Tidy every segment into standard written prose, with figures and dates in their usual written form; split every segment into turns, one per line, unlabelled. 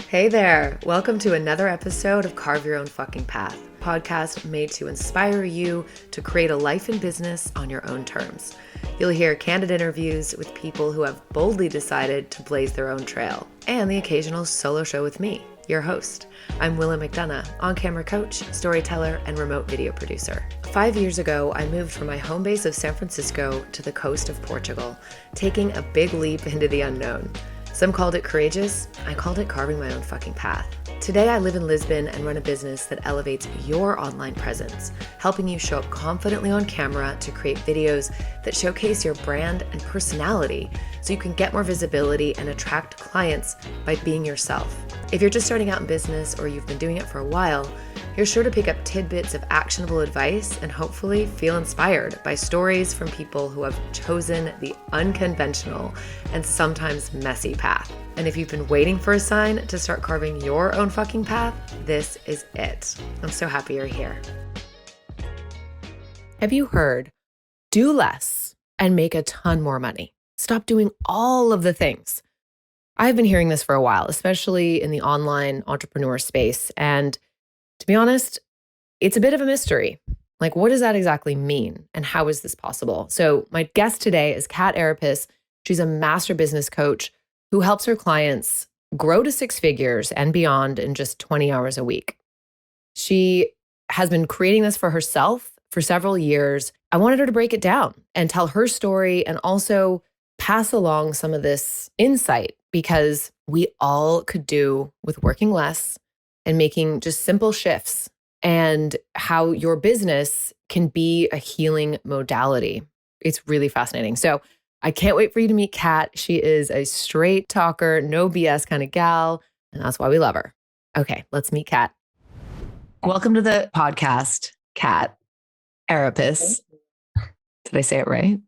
Hey there. Welcome to another episode of Carve Your Own Fucking Path, a podcast made to inspire you to create a life and business on your own terms. You'll hear candid interviews with people who have boldly decided to blaze their own trail, and the occasional solo show with me, your host. I'm Willa McDonough, on-camera coach, storyteller, and remote video producer. 5 years ago, I moved from my home base of San Francisco to the coast of Portugal, taking a big leap into the unknown. Some called it courageous. I called it carving my own fucking path. Today, I live in Lisbon and run a business that elevates your online presence, helping you show up confidently on camera to create videos that showcase your brand and personality so you can get more visibility and attract clients by being yourself. If you're just starting out in business or you've been doing it for a while, you're sure to pick up tidbits of actionable advice and hopefully feel inspired by stories from people who have chosen the unconventional and sometimes messy path. And if you've been waiting for a sign to start carving your own fucking path, this is it. I'm so happy you're here. Have you heard, do less and make a ton more money? Stop doing all of the things. I've been hearing this for a while, especially in the online entrepreneur space. And to be honest, it's a bit of a mystery. Like, what does that exactly mean? And how is this possible? So my guest today is Kat Arapis. She's a master business coach who helps her clients grow to six figures and beyond in just 20 hours a week. She has been creating this for herself for several years. I wanted her to break it down and tell her story and also pass along some of this insight, because we all could do with working less and making just simple shifts, and how your business can be a healing modality. It's really fascinating. So I can't wait for you to meet Kat. She is a straight talker, no BS kind of gal, and that's why we love her. Okay, let's meet Kat. Welcome to the podcast, Kat Arapis. Did I say it right?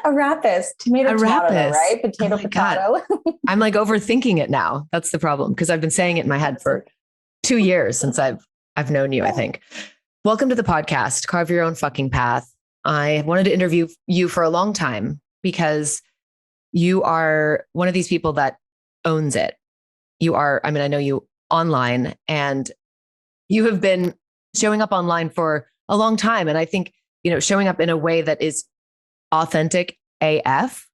Arapis, tomato,
Arapis.
right? Potato, potato.
I'm like overthinking it now. That's the problem, because I've been saying it in my head for 2 years since I've known you, I think. Welcome to the podcast, Carve Your Own Fucking Path. I wanted to interview you for a long time because you are one of these people that owns it. You are, I know you online, and you have been showing up online for a long time. And I think, showing up in a way that is authentic AF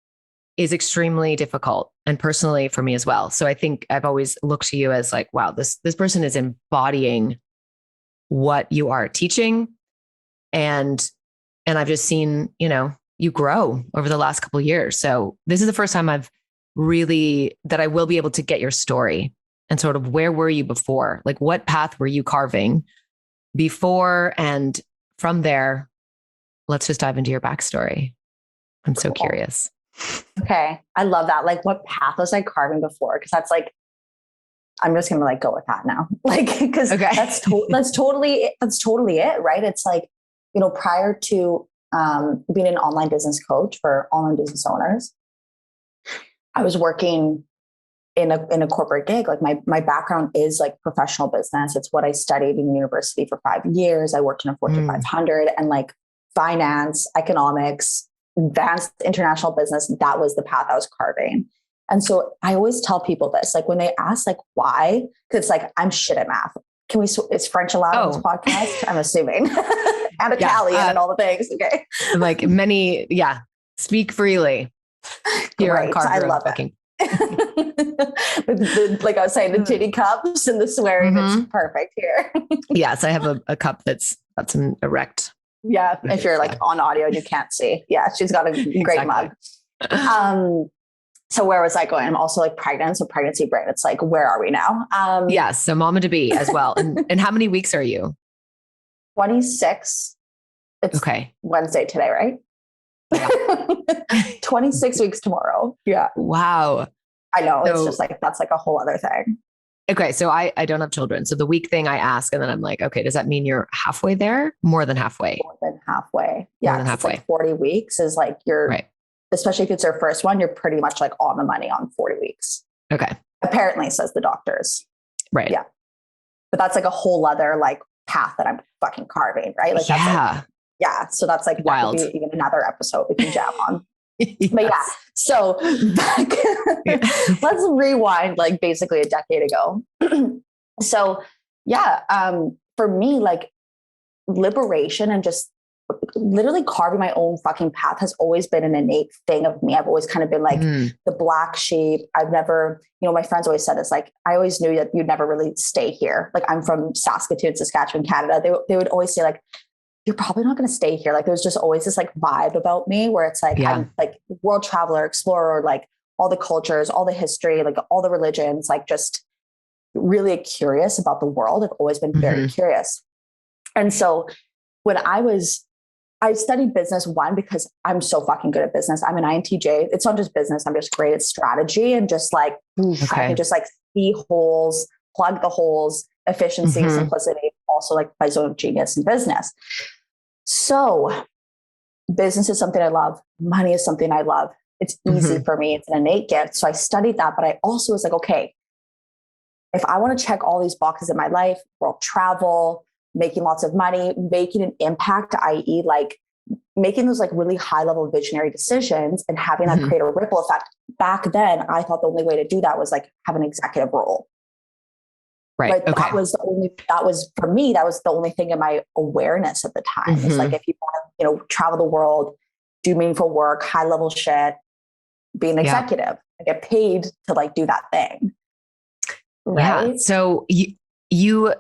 is extremely difficult, and personally for me as well. So I think I've always looked to you as like, wow, this person is embodying what you are teaching. And I've just seen, you grow over the last couple of years. So this is the first time that I will be able to get your story and sort of, where were you before? Like, what path were you carving before? And from there, let's just dive into your backstory. I'm so curious.
Okay. I love that. Like, what path was I carving before? Because that's like, I'm just going to go with that now. Because that's totally it. Right. It's like, prior to being an online business coach for online business owners, I was working in a corporate gig. Like my background is like professional business. It's what I studied in university for 5 years. I worked in a Fortune 500 and like finance, economics, advanced international business. That was the path I was carving. And so I always tell people this, like when they ask like why, because it's like, I'm shit at math. Is French allowed on this podcast? I'm assuming. And Italian and all the things. Okay.
Like speak freely. Here
right. I love it. Like I was saying, the titty cups and the swearing, it's perfect here.
Yes. I have a cup that's an erect.
Yeah. If you're like on audio and you can't see. Yeah. She's got a great mug. So where was I going? I'm also like pregnant. So pregnancy brain. It's like, where are we now?
Yes. So mama to be as well. And how many weeks are you?
26. It's Wednesday today, right? Yeah. 26 weeks tomorrow. Yeah.
Wow.
I know. It's just like, that's like a whole other thing.
Okay. So I don't have children. So the week thing I ask, and then I'm like, okay, does that mean you're halfway there? More than halfway.
More than halfway. Yeah.
More than halfway.
Like 40 weeks is like
right.
Especially if it's your first one, you're pretty much like on the money on 40 weeks.
Okay.
Apparently, says the doctors.
Right.
Yeah. But that's like a whole other like path that I'm fucking carving, right? Like
that's
yeah. So that's like
wild.
That could be even another episode we can jam on. But yeah, so back let's rewind like basically a decade ago. So yeah, for me, like liberation and just literally carving my own fucking path has always been an innate thing of me. I've always kind of been like the black sheep. I've never, my friends always said this, like, I always knew that you'd never really stay here. Like, I'm from Saskatoon, Saskatchewan, Canada. They would always say like, you're probably not going to stay here. Like, there was just always this like vibe about me where it's like, I'm like world traveler, explorer, like all the cultures, all the history, like all the religions, like just really curious about the world. I've always been very curious. And so when I studied business, one, because I'm so fucking good at business. I'm an INTJ. It's not just business. I'm just great at strategy and just like, I can just like see holes, plug the holes, efficiency, simplicity, also like my zone of genius in business. So business is something I love. Money is something I love. It's easy for me. It's an innate gift. So I studied that, but I also was like, okay, if I want to check all these boxes in my life, world travel, making lots of money, making an impact, i.e. like making those like really high level visionary decisions and having that create a ripple effect. Back then, I thought the only way to do that was like have an executive role.
Right.
But that was for me, that was the only thing in my awareness at the time. It's like, if you want to, travel the world, do meaningful work, high level shit, be an executive, and get paid to like do that thing. Right.
Yeah. So you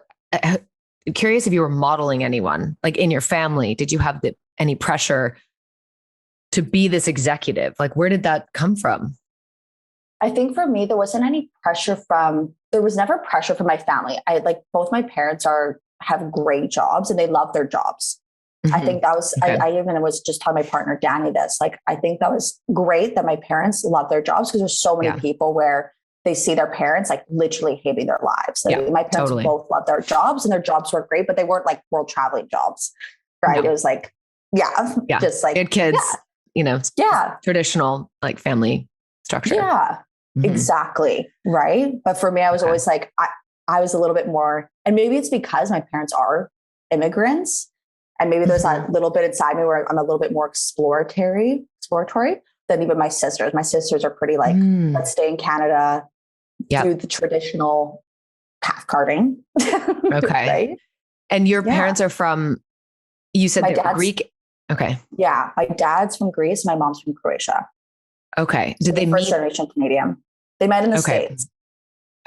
curious if you were modeling anyone like in your family. Did you have any pressure to be this executive? Like, where did that come from?
I think for me, there was never pressure from my family. I like both my parents have great jobs and they love their jobs. I think that was, I even was just telling my partner, Danny, this, like, I think that was great that my parents love their jobs because there's so many people where they see their parents like literally hating their lives. Like my parents both loved their jobs and their jobs were great, but they weren't like world traveling jobs. Right. No. It was like, just like
kids, traditional like family structure.
Yeah, exactly. Right. But for me, I was always like, I was a little bit more, and maybe it's because my parents are immigrants and maybe there's that little bit inside me where I'm a little bit more exploratory than even my sisters. My sisters are pretty like, let's stay in Canada, do the traditional path carving.
Okay.
Right?
And your parents are from, you said they're Greek. Okay.
Yeah. My dad's from Greece. My mom's from Croatia.
Okay. Did they meet?
First generation Canadian. They met in the States.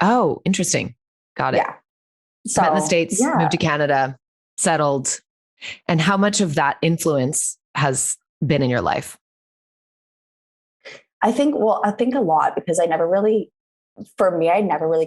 Oh, interesting. Got it.
Yeah. So
met in the States, moved to Canada, settled. And how much of that influence has been in your life?
I think a lot, because I never really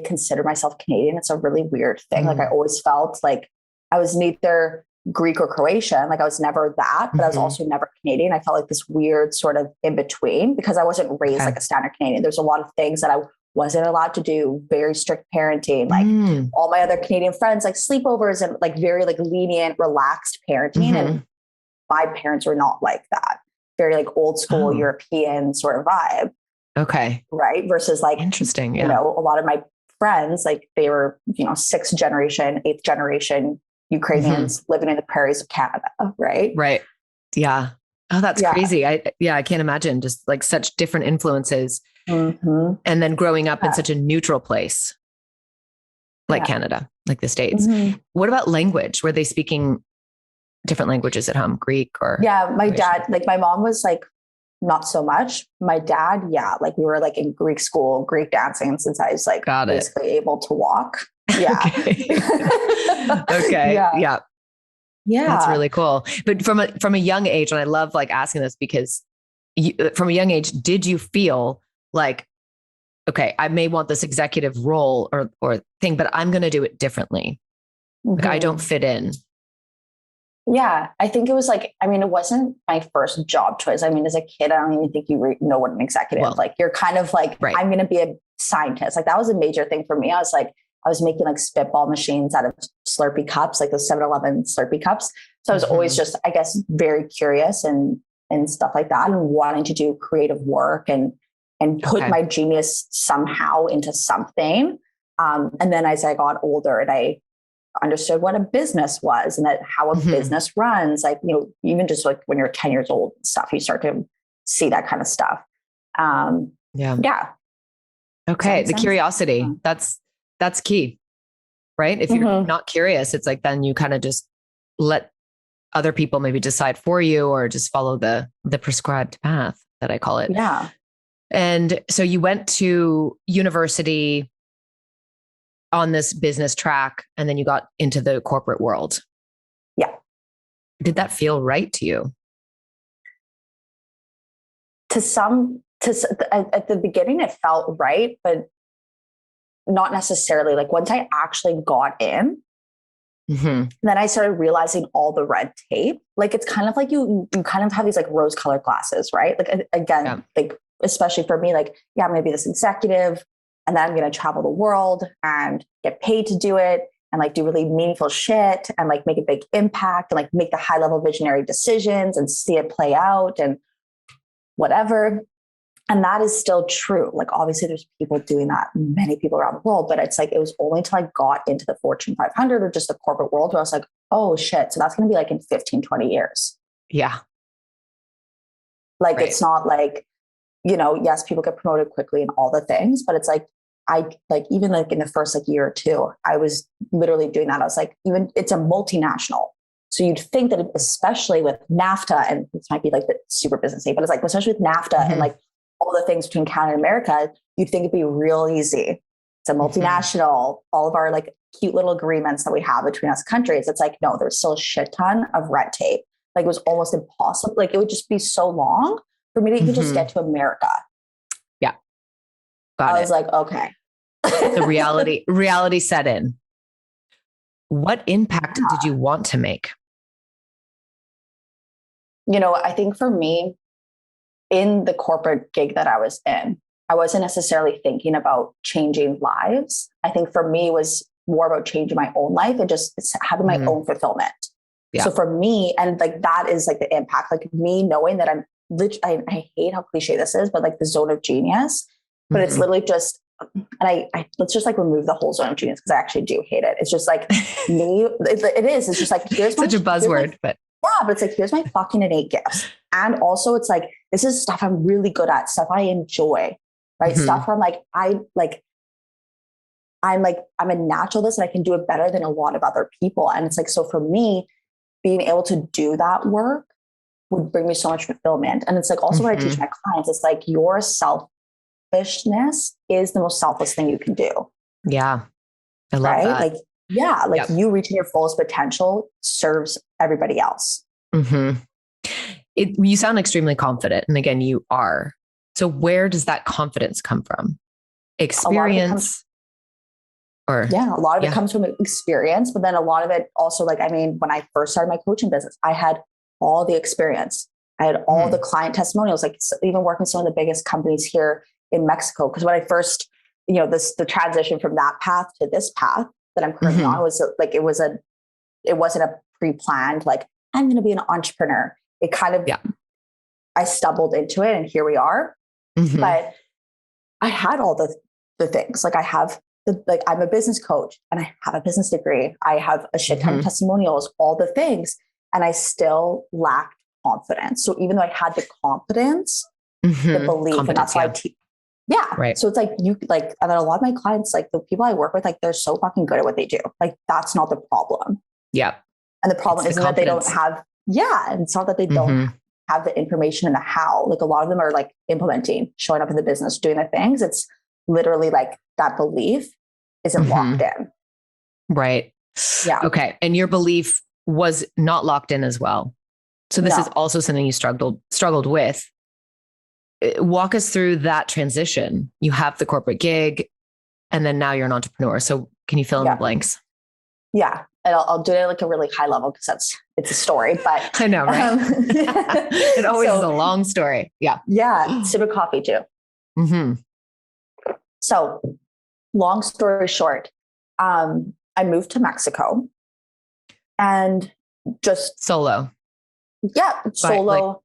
considered myself Canadian. It's a really weird thing. Like I always felt like I was neither Greek or Croatian. Like I was never that, but I was also never Canadian. I felt like this weird sort of in between because I wasn't raised like a standard Canadian. There's a lot of things that I wasn't allowed to do, very strict parenting, like all my other Canadian friends, like sleepovers and like very like lenient, relaxed parenting. And my parents were not like that. Very like old school European sort of vibe.
Okay.
Right. Versus like,
interesting.
Yeah. A lot of my friends, like they were, 6th generation, 8th generation Ukrainians living in the prairies of Canada. Right.
Right. Yeah. Oh, that's crazy. I can't imagine just like such different influences and then growing up in such a neutral place like Canada, like the States. What about language? Were they speaking different languages at home, Greek or?
Yeah. My dad, like my mom was like, not so much. My dad, like we were like in Greek school, Greek dancing since I was like basically able to walk. Yeah.
Okay. Yeah. That's really cool. But from a young age, and I love like asking this because from a young age, did you feel like, okay, I may want this executive role or thing, but I'm going to do it differently. Like I don't fit in.
Yeah, I think it was like, it wasn't my first job choice. As a kid, I don't even think you know what an executive, like you're kind of like, I'm going to be a scientist. Like that was a major thing for me. I was making like spitball machines out of Slurpee cups, like the 7-Eleven Slurpee cups. So I was always just, I guess, very curious and stuff like that and wanting to do creative work and put my genius somehow into something. And then as I got older and I understood what a business was and that how a business runs, like, even just like when you're 10 years old and stuff, you start to see that kind of stuff. Yeah.
Okay. The curiosity, that's key, right? If you're not curious, it's like, then you kind of just let other people maybe decide for you, or just follow the prescribed path that I call it.
Yeah.
And so you went to university on this business track, and then you got into the corporate world.
Yeah.
Did that feel right to you?
At the beginning, it felt right, but not necessarily. Like once I actually got in, then I started realizing all the red tape. Like it's kind of like you kind of have these like rose-colored glasses, right? Like again, like especially for me, like, yeah, I'm going to be this executive, and then I'm going to travel the world and get paid to do it, and like do really meaningful shit, and like make a big impact, and like make the high level visionary decisions and see it play out and whatever. And that is still true. Like, obviously there's people doing that, many people around the world, but it's like, it was only until I got into the Fortune 500 or just the corporate world where I was like, oh shit. So that's going to be like in 15, 20 years.
Yeah.
Like, it's not like, yes, people get promoted quickly and all the things, but it's like, even like in the first like year or two, I was literally doing that. I was like, it's a multinational. So you'd think that, especially with NAFTA, and this might be like the super business name, but it's like, especially with NAFTA and like all the things between Canada and America, you'd think it'd be real easy. It's a multinational, all of our like cute little agreements that we have between us countries. It's like, no, there's still a shit ton of red tape. Like it was almost impossible. Like it would just be so long for me to even just get to America.
Yeah. I
was like, okay.
The reality set in. What impact did you want to make?
I think for me, in the corporate gig that I was in, I wasn't necessarily thinking about changing lives. I think for me, it was more about changing my own life and just having my own fulfillment. Yeah. So for me, and like, that is like the impact, like me knowing that I hate how cliche this is, but like the zone of genius, but it's literally just, and I let's just like remove the whole zone of genius, because I actually do hate it. It's just like me, it is. It's just like, here's
such a buzzword, but
yeah, but it's like, here's my fucking innate gifts. And also it's like, this is stuff I'm really good at, stuff I enjoy, right? Stuff where I'm a natural this, and I can do it better than a lot of other people. And it's like, so for me, being able to do that work would bring me so much fulfillment. And it's like, also what I teach my clients, it's like, your selfishness is the most selfless thing you can do.
Yeah. I love that.
Like, yeah, like you reaching your fullest potential serves everybody else.
You sound extremely confident. And again, you are. So where does that confidence come from? Experience?
A lot of it comes from experience, but then a lot of it also, like, I mean, when I first started my coaching business, I had all the experience. I had all the client testimonials, like even working with some of the biggest companies here in Mexico. Because when I first, the transition from that path to this path that I'm currently on was like, it wasn't a pre-planned, like, I'm going to be an entrepreneur. It kind of, I stumbled into it, and here we are. But I had all the things. Like, I have I'm a business coach, and I have a business degree. I have a shit ton of testimonials, all the things, and I still lacked confidence. So even though I had the confidence, the belief, and that's why I teach. Yeah. Right. So it's like, and then a lot of my clients, like the people I work with, like they're so fucking good at what they do. Like, that's not the problem.
Yeah.
And the problem isn't that they don't have, and it's not that they don't have the information and the how. Like, a lot of them are like implementing, showing up in the business, doing the things. It's literally like that belief isn't locked in.
Right.
Yeah.
Okay. And your belief was not locked in as well. So this is also something you struggled with. Walk us through that transition. You have the corporate gig, and then now you're an entrepreneur. So can you fill in the blanks?
Yeah. And I'll do it at like a really high level, because it's a story, but
I know, right? It always is a long story. Yeah.
Yeah. Sip of coffee too. So long story short, I moved to Mexico, and just
solo.
Yeah. Solo.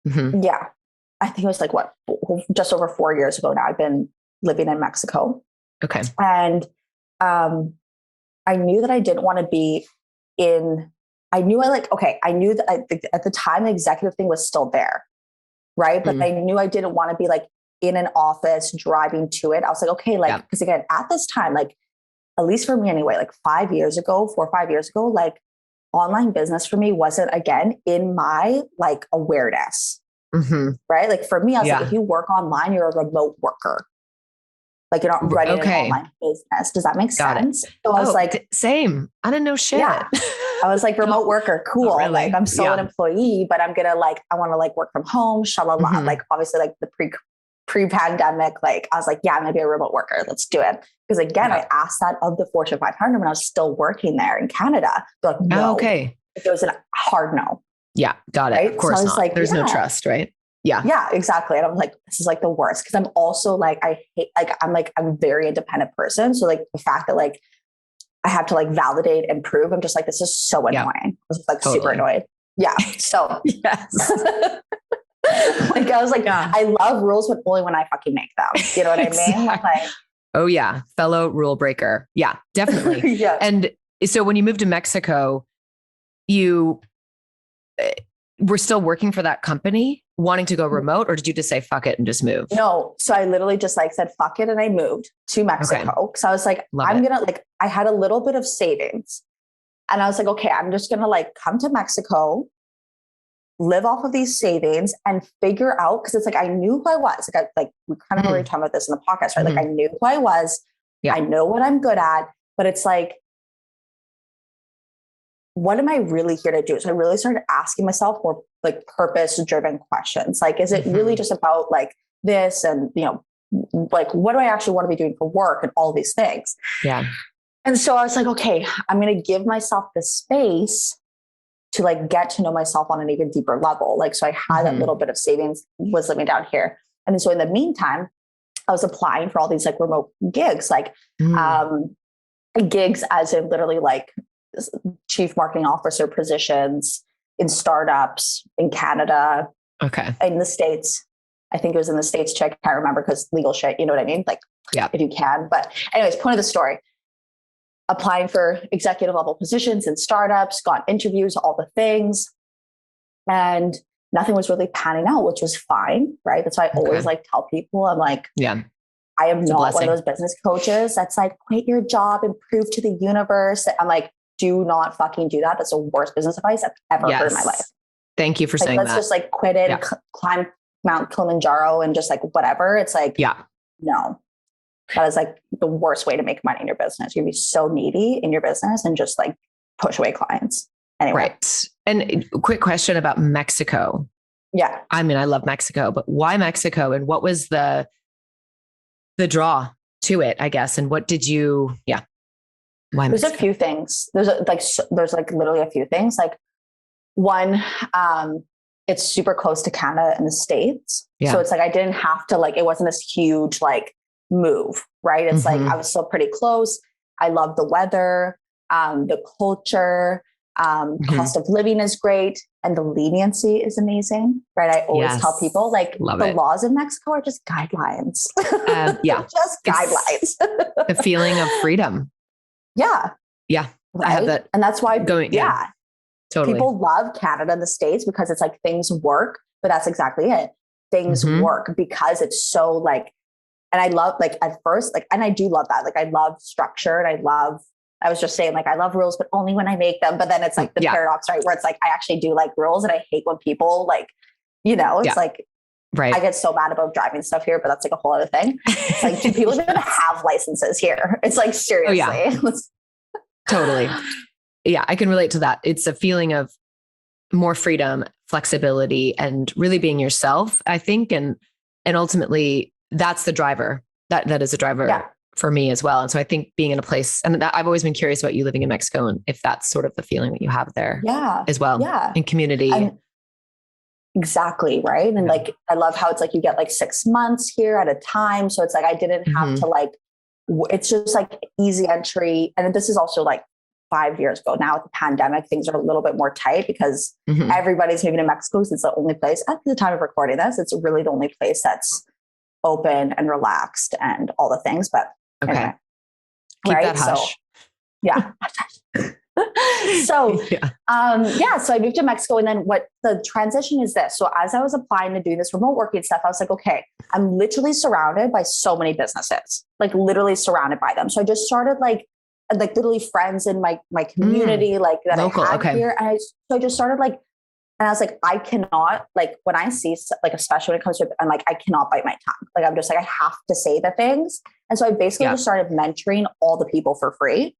Yeah. I think it was like just over 4 years ago now. I've been living in Mexico.
Okay.
And I knew that I didn't want to be I knew that at the time the executive thing was still there. Right. But I knew I didn't want to be like in an office, driving to it. I was like, okay, like, because again, at this time, like, at least for me anyway, like 4 or 5 years ago, like online business for me wasn't, again, in my like awareness, right? Like for me, I was like, if you work online, you're a remote worker. Like you're not running an online business. Does that make sense? So I was like,
same. I didn't know shit.
Yeah. I was like, remote worker, cool.
Really.
Like I'm still an employee, but I'm gonna like, I want to like work from home. Shalala. Like obviously like the pre-pandemic, like I was like, yeah, I'm gonna be a remote worker. Let's do it. Because again, I asked that of the Fortune 500 when I was still working there in Canada. They're like, no. It was a hard no.
Yeah, got it. Right? Of course, so not. Like, there's no trust, right? Yeah,
exactly. And I'm like, this is like the worst. Cause I'm also like, I hate, I'm a very independent person. So like the fact that like, I have to like validate and prove, I'm just like, this is so annoying. I was like super annoyed. Yeah. So like, I was like, I love rules, but only when I fucking make them. You know what I mean? Like,
oh yeah. Fellow rule breaker. Yeah, definitely. And so when you moved to Mexico, you were still working for that company, wanting to go remote, or did you just say, fuck it and just move?
No. So I literally just like said, fuck it. And I moved to Mexico. So I was like, I had a little bit of savings and I was like, okay, I'm just going to like come to Mexico, live off of these savings and figure out. Cause it's like, I knew who I was. Like we kind of already talked about this in the podcast, right? Like I knew who I was. I know what I'm good at, but it's like, what am I really here to do? So I really started asking myself more like purpose driven questions. Like, is it really just about like this and, you know, like, what do I actually want to be doing for work and all these things?
Yeah.
And so I was like, okay, I'm going to give myself the space to like get to know myself on an even deeper level. Like, so I had that little bit of savings, was living down here. And so in the meantime, I was applying for all these like remote gigs, like gigs as in literally like chief marketing officer positions in startups in Canada.
Okay.
In the States. I think it was in the States too. I can't remember because legal shit, you know what I mean? Like, if you can. But anyways, point of the story, applying for executive level positions in startups, got interviews, all the things. And nothing was really panning out, which was fine, right? That's why I always like tell people, I'm like, I am not one of those business coaches that's like, quit your job and prove to the universe. I'm like, do not fucking do that. That's the worst business advice I've ever heard in my life.
Thank you for saying that.
Let's just like quit it and climb Mount Kilimanjaro and just like whatever. It's like, no, that is like the worst way to make money in your business. You'd be so needy in your business and just like push away clients. Anyway.
Right. And quick question about Mexico.
Yeah.
I mean, I love Mexico, but why Mexico? And what was the draw to it, I guess? And what did you, why
There's
Mexico?
a few things. There's like literally a few things. Like one, it's super close to Canada and the States. So it's like, I didn't have to like, it wasn't this huge like move, right? It's like, I was still pretty close. I love the weather, the culture, cost of living is great. And the leniency is amazing, right? I always tell people like laws in Mexico are just guidelines. Just guidelines.
The feeling of freedom.
Yeah.
Right?
I have that. And that's why
totally.
People love Canada and the States because it's like things work, but that's exactly it. Things work because it's so like, and I love like at first, like, and I do love that. Like I love structure and I was just saying like, I love rules, but only when I make them. But then it's like the paradox, right? Where it's like, I actually do like rules and I hate when people like, you know, it's like, I get so mad about driving stuff here, but that's like a whole other thing. It's like, do people even have licenses here? It's like, seriously.
Totally. Yeah, I can relate to that. It's a feeling of more freedom, flexibility, and really being yourself, I think. And ultimately that's the driver. That is a driver for me as well. And so I think being in a place, and I've always been curious about you living in Mexico and if that's sort of the feeling that you have there as well. In community.
Exactly. Right. And like, I love how it's like, you get like 6 months here at a time. So it's like, I didn't have to like, it's just like easy entry. And this is also like 5 years ago. Now with the pandemic, things are a little bit more tight because everybody's moving to Mexico. So it's the only place at the time of recording this. It's really the only place that's open and relaxed and all the things. But
anyway, keep that hush.
So, So, so I moved to Mexico, and then what the transition is this. So as I was applying to do this remote working stuff, I was like, okay, I'm literally surrounded by so many businesses, like literally surrounded by them. So I just started like literally friends in my community, like that local, I had here. And I just started like, and I was like, I cannot, like when I see, like, especially when it comes to, I'm like, I cannot bite my tongue. Like, I'm just like, I have to say the things. And so I basically just started mentoring all the people for free.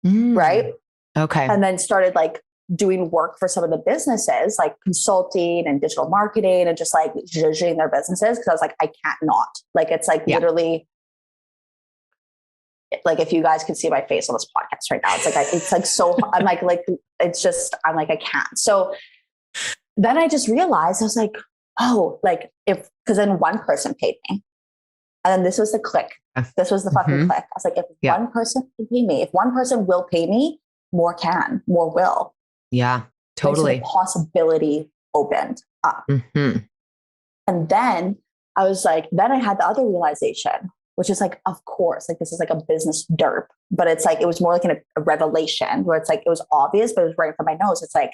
Right.
Okay.
And then started like doing work for some of the businesses, like consulting and digital marketing, and just like judging their businesses. Cause I was like, I can't not. Like, it's like literally, like if you guys could see my face on this podcast right now, it's like, it's like, so I'm like, it's just, I'm like, I can't. So then I just realized, I was like, oh, like cause then one person paid me. And then this was the click. This was the fucking click. I was like, if one person can pay me, if one person will pay me, more will.
Yeah, totally.
So the possibility opened up. And then I was like, then I had the other realization, which is like, of course, like this is like a business derp, but it's like, it was more like a revelation where it's like, it was obvious, but it was right in front of my nose. It's like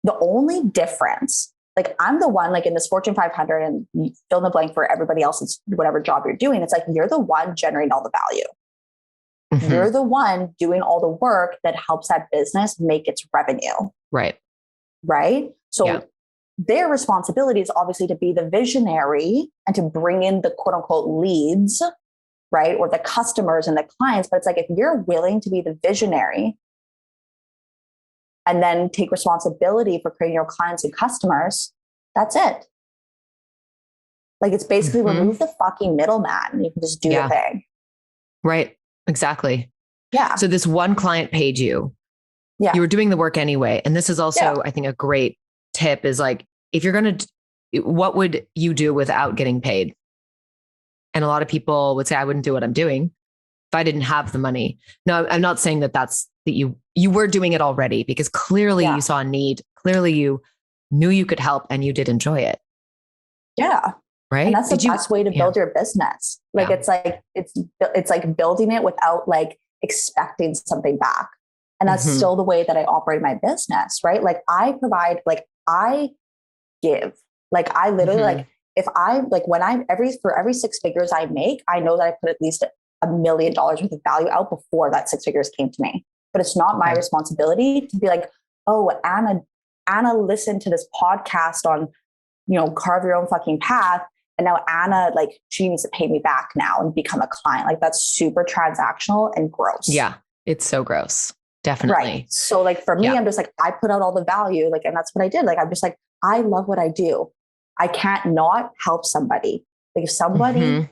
the only difference, like I'm the one like in this Fortune 500 and you fill in the blank for everybody else, it's whatever job you're doing. It's like, you're the one generating all the value. You're the one doing all the work that helps that business make its revenue.
Right.
So their responsibility is obviously to be the visionary and to bring in the quote unquote leads, right? Or the customers and the clients. But it's like, if you're willing to be the visionary and then take responsibility for creating your clients and customers, that's it. Like, it's basically remove the fucking middleman and you can just do the thing.
Right. Exactly.
Yeah.
So this one client paid you. Yeah. You were doing the work anyway. And this is also, I think, a great tip is like, if you're going to, what would you do without getting paid? And a lot of people would say, I wouldn't do what I'm doing if I didn't have the money. No, I'm not saying that you were doing it already, because clearly you saw a need. Clearly you knew you could help and you did enjoy it.
Yeah.
Right.
And that's the best way to build your business. Like, it's like, it's like building it without like expecting something back. And that's still the way that I operate my business, right? Like I provide, like I give, like I literally like, if I like when I for every 6 figures I make, I know that I put at least $1 million worth of value out before that 6 figures came to me. But it's not my responsibility to be like, oh, Anna listened to this podcast on, Carve Your Own Fucking Path. And now Anna, like, she needs to pay me back now and become a client. Like, that's super transactional and gross.
Yeah. It's so gross. Definitely.
Right. So like for me, I'm just like, I put out all the value, like, and that's what I did. Like, I'm just like, I love what I do. I can't not help somebody. Like if somebody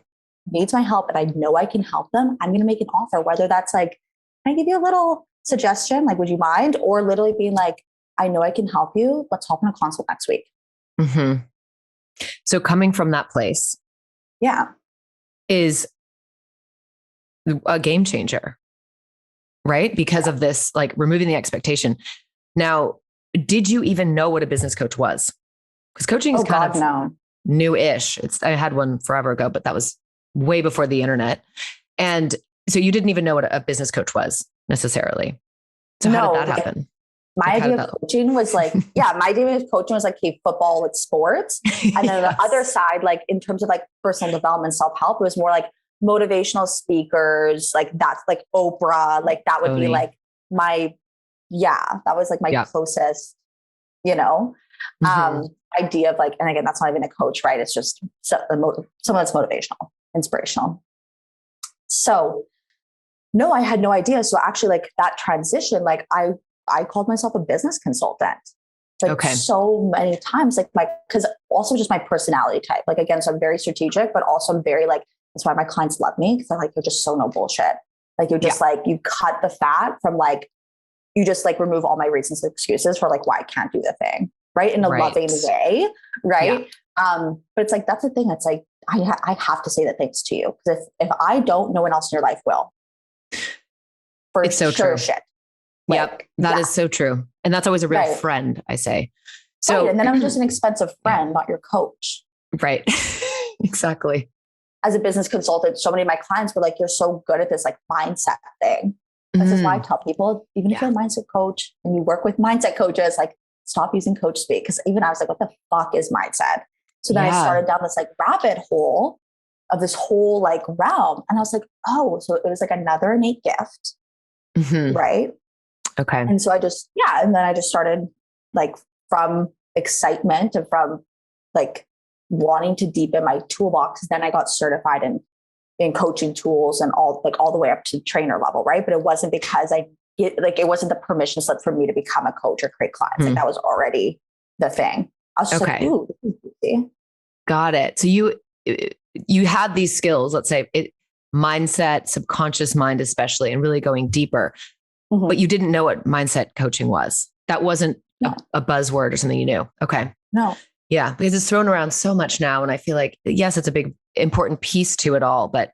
needs my help and I know I can help them, I'm going to make an offer, whether that's like, can I give you a little suggestion? Like, would you mind? Or literally being like, I know I can help you. Let's hop on a consult next week.
So coming from that place is a game changer, right? Because of this, like removing the expectation. Now, did you even know what a business coach was? Because coaching is kind of new-ish. I had one forever ago, but that was way before the internet. And so you didn't even know what a business coach was necessarily. So how did that happen?
My idea of coaching was like, my idea of coaching was like, hey, football with sports. And then the other side, like in terms of like personal development, self-help, it was more like motivational speakers, like that's like Oprah, like that would be like my, that was like my closest, idea of like, and again, that's not even a coach, right? It's just someone that's motivational, inspirational. So no, I had no idea. So actually like that transition, like I called myself a business consultant, like so many times, like cause also just my personality type, like, again, so I'm very strategic, but also I'm very like, that's why my clients love me. Cause they're like, you're just so no bullshit. Like, you're just like, you cut the fat from like, you just like remove all my reasons and excuses for like why I can't do the thing. Right. In a loving way. Right. But it's like, that's the thing. It's like, I have to say that things to you. Cause if I don't, no one else in your life will. For
it's so
sure
true.
Shit.
Like, that is so true. And that's always a real friend, I say. So,
and then I'm just an expensive friend, not your coach.
Right. Exactly.
As a business consultant, so many of my clients were like, you're so good at this like mindset thing. This is why I tell people, even if you're a mindset coach and you work with mindset coaches, like stop using coach speak. Cause even I was like, what the fuck is mindset? So then I started down this like rabbit hole of this whole like realm. And I was like, oh, so it was like another innate gift. Right.
Okay.
And so and then I just started like from excitement and from like wanting to deepen my toolbox. Then I got certified in coaching tools and all the way up to trainer level. Right. But it wasn't because it wasn't the permission slip for me to become a coach or create clients. Like that was already the thing. I was just like, ooh, this is easy.
Got it. So you had these skills, let's say mindset, subconscious mind, especially, and really going deeper, but you didn't know what mindset coaching was. That wasn't a buzzword or something you knew. Okay.
No.
Yeah. Because it's thrown around so much now. And I feel like, yes, it's a big, important piece to it all, but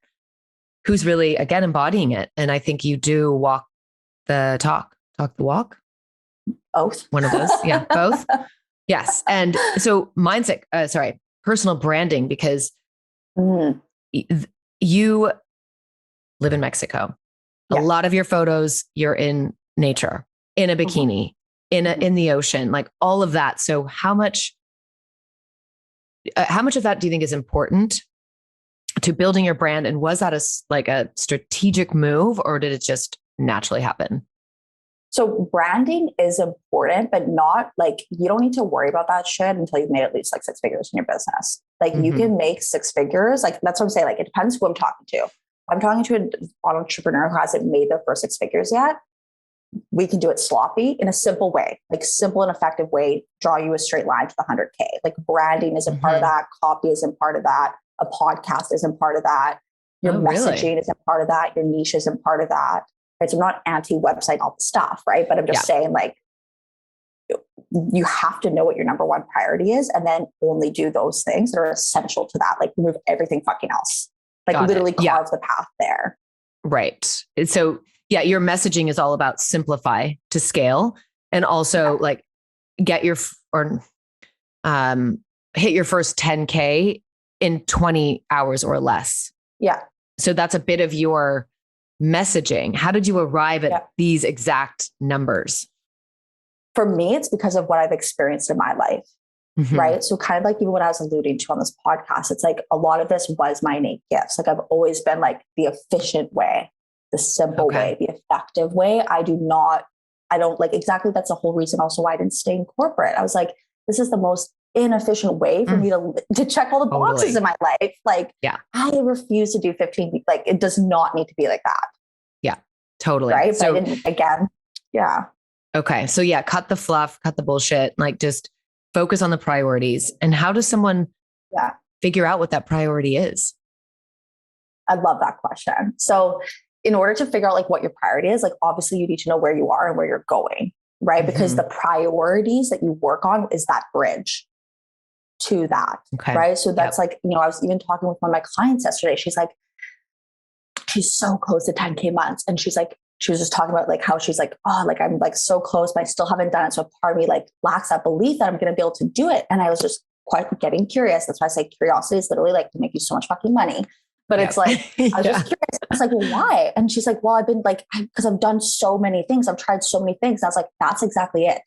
who's really, again, embodying it? And I think you do walk the talk the walk.
Both.
One of those. Yeah. Both. Yes. And so personal branding, because you live in Mexico. A lot of your photos, you're in nature, in a bikini, in the ocean, like all of that. So how much of that do you think is important to building your brand? And was that a strategic move, or did it just naturally happen?
So branding is important, but not like, you don't need to worry about that shit until you've made at least like 6 figures in your business. Like you can make 6 figures. Like that's what I'm saying. Like it depends who I'm talking to. I'm talking to an entrepreneur who hasn't made their first 6 figures yet. We can do it sloppy in a simple way, like simple and effective way, draw you a straight line to the 100K. Like branding isn't part of that. Copy isn't part of that. A podcast isn't part of that. Your messaging isn't part of that. Your niche isn't part of that. Right? So I'm not anti-website, all the stuff, right? But I'm just saying like, you have to know what your number one priority is and then only do those things that are essential to that. Like remove everything fucking else. Like literally carve the path there.
Right. So your messaging is all about simplify to scale and also like get hit your first 10K in 20 hours or less.
Yeah.
So that's a bit of your messaging. How did you arrive at these exact numbers?
For me, it's because of what I've experienced in my life. Right. So kind of like even what I was alluding to on this podcast, it's like a lot of this was my innate gifts. Like I've always been like the efficient way, the simple way, the effective way. I don't like exactly. That's the whole reason also why I didn't stay in corporate. I was like, this is the most inefficient way for me to check all the boxes in my life. Like I refuse to do 15. Like it does not need to be like that. Yeah,
totally.
Right.
So
but again.
Okay. So cut the fluff, cut the bullshit, like just focus on the priorities. And how does someone figure out what that priority is?
I love that question. So in order to figure out like what your priority is, like obviously you need to know where you are and where you're going, right? Because the priorities that you work on is that bridge to that, right? So that's like, I was even talking with one of my clients yesterday. She's like, she's so close to 10K months. And she was just talking about like how she's like, oh, like I'm like so close, but I still haven't done it. So part of me like lacks that belief that I'm going to be able to do it. And I was just quite getting curious. That's why I say curiosity is literally like to make you so much fucking money. But it's like, I was just curious. I was like, well, why? And she's like, well, I've been like, because I've done so many things. I've tried so many things. And I was like, that's exactly it.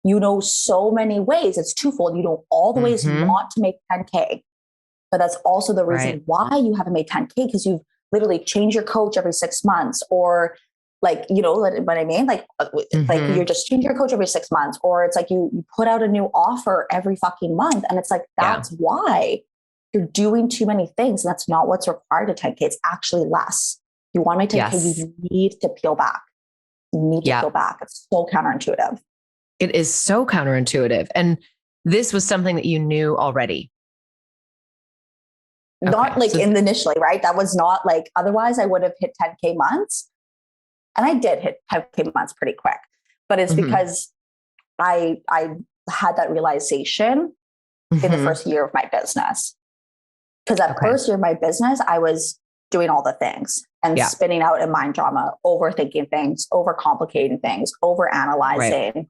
You know, so many ways. It's twofold. You know, all the ways you want to make 10K, but that's also the reason why you haven't made 10K, because you've literally changed your coach every 6 months, or like, what I mean? Like you're just changing your coach every 6 months, or it's like you put out a new offer every fucking month. And it's like, that's why you're doing too many things. And that's not what's required to 10K. It's actually less. You want to make 10K, you need to peel back. You need to peel back. It's so counterintuitive.
It is so counterintuitive. And this was something that you knew already.
Not like initially, right? That was not like, otherwise I would have hit 10K months. And I did hit 10K months pretty quick, but it's because I had that realization in the first year of my business. Because that first year of my business, I was doing all the things and spinning out in mind drama, overthinking things, overcomplicating things, overanalyzing.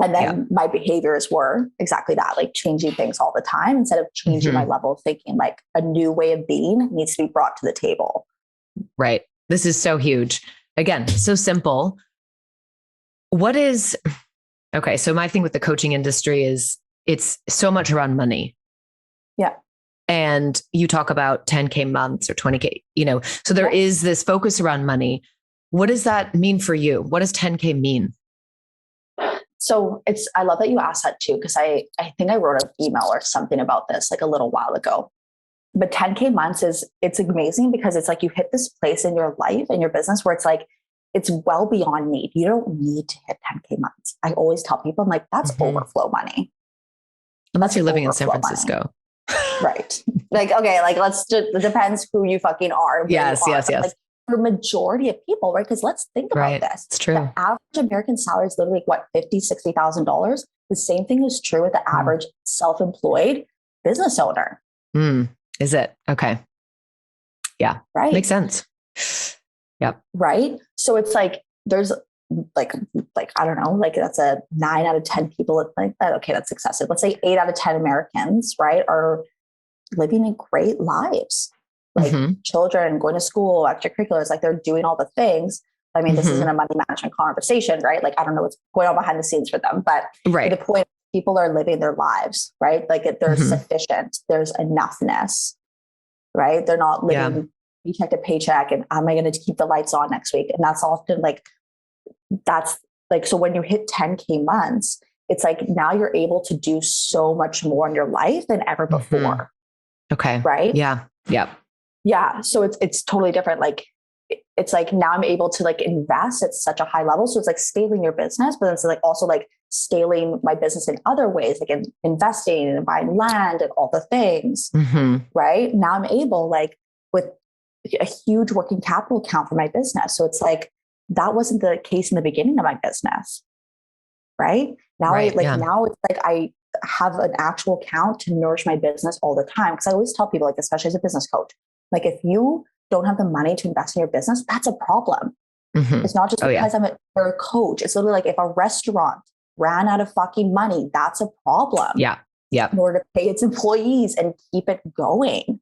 And then my behaviors were exactly that, like changing things all the time instead of changing my level of thinking. Like a new way of being needs to be brought to the table.
Right. This is so huge. Again, so simple. Okay. So my thing with the coaching industry is it's so much around money.
Yeah.
And you talk about 10K months or 20K, so there is this focus around money. What does that mean for you? What does 10K mean?
So I love that you asked that too, because I think I wrote an email or something about this like a little while ago. But 10K months it's amazing because it's like you hit this place in your life and your business where it's like, it's well beyond need. You don't need to hit 10K months. I always tell people, I'm like, that's overflow money.
Unless you're living in San Francisco.
Right. Like, okay, like it depends who you fucking are.
Yes.
Like, for majority of people, right? Because let's think about this.
It's true.
The average American salary is literally what, $50,000, $60,000. The same thing is true with the average self-employed business owner.
Is it? Okay. Yeah.
Right.
Makes sense. Yep.
Right. So it's like, there's like, I don't know, like that's a 9 out of 10 people like that. Okay. That's excessive. Let's say 8 out of 10 Americans, right, are living in great lives, like children going to school, extracurriculars, like they're doing all the things. I mean, this isn't a money management conversation, right? Like, I don't know what's going on behind the scenes for them, but the point, people are living their lives, right? Like they're sufficient. There's enoughness, right? They're not living paycheck to paycheck. And am I going to keep the lights on next week? And that's often that's like, so when you hit 10K months, it's like, now you're able to do so much more in your life than ever before.
Okay.
Right.
Yeah. Yeah.
Yeah. So it's totally different. Like, it's like, now I'm able to like invest at such a high level. So it's like scaling your business, but it's like also like scaling my business in other ways, like in investing and buying land and all the things. Right. Now I'm able, like, with a huge working capital account for my business. So it's like, that wasn't the case in the beginning of my business. Right. Now, now it's like, I have an actual account to nourish my business all the time. Cause I always tell people, like, especially as a business coach, like, if you don't have the money to invest in your business, that's a problem. It's not just because you're a coach. It's literally like, if a restaurant ran out of fucking money, that's a problem.
Yeah. Yeah.
In order to pay its employees and keep it going.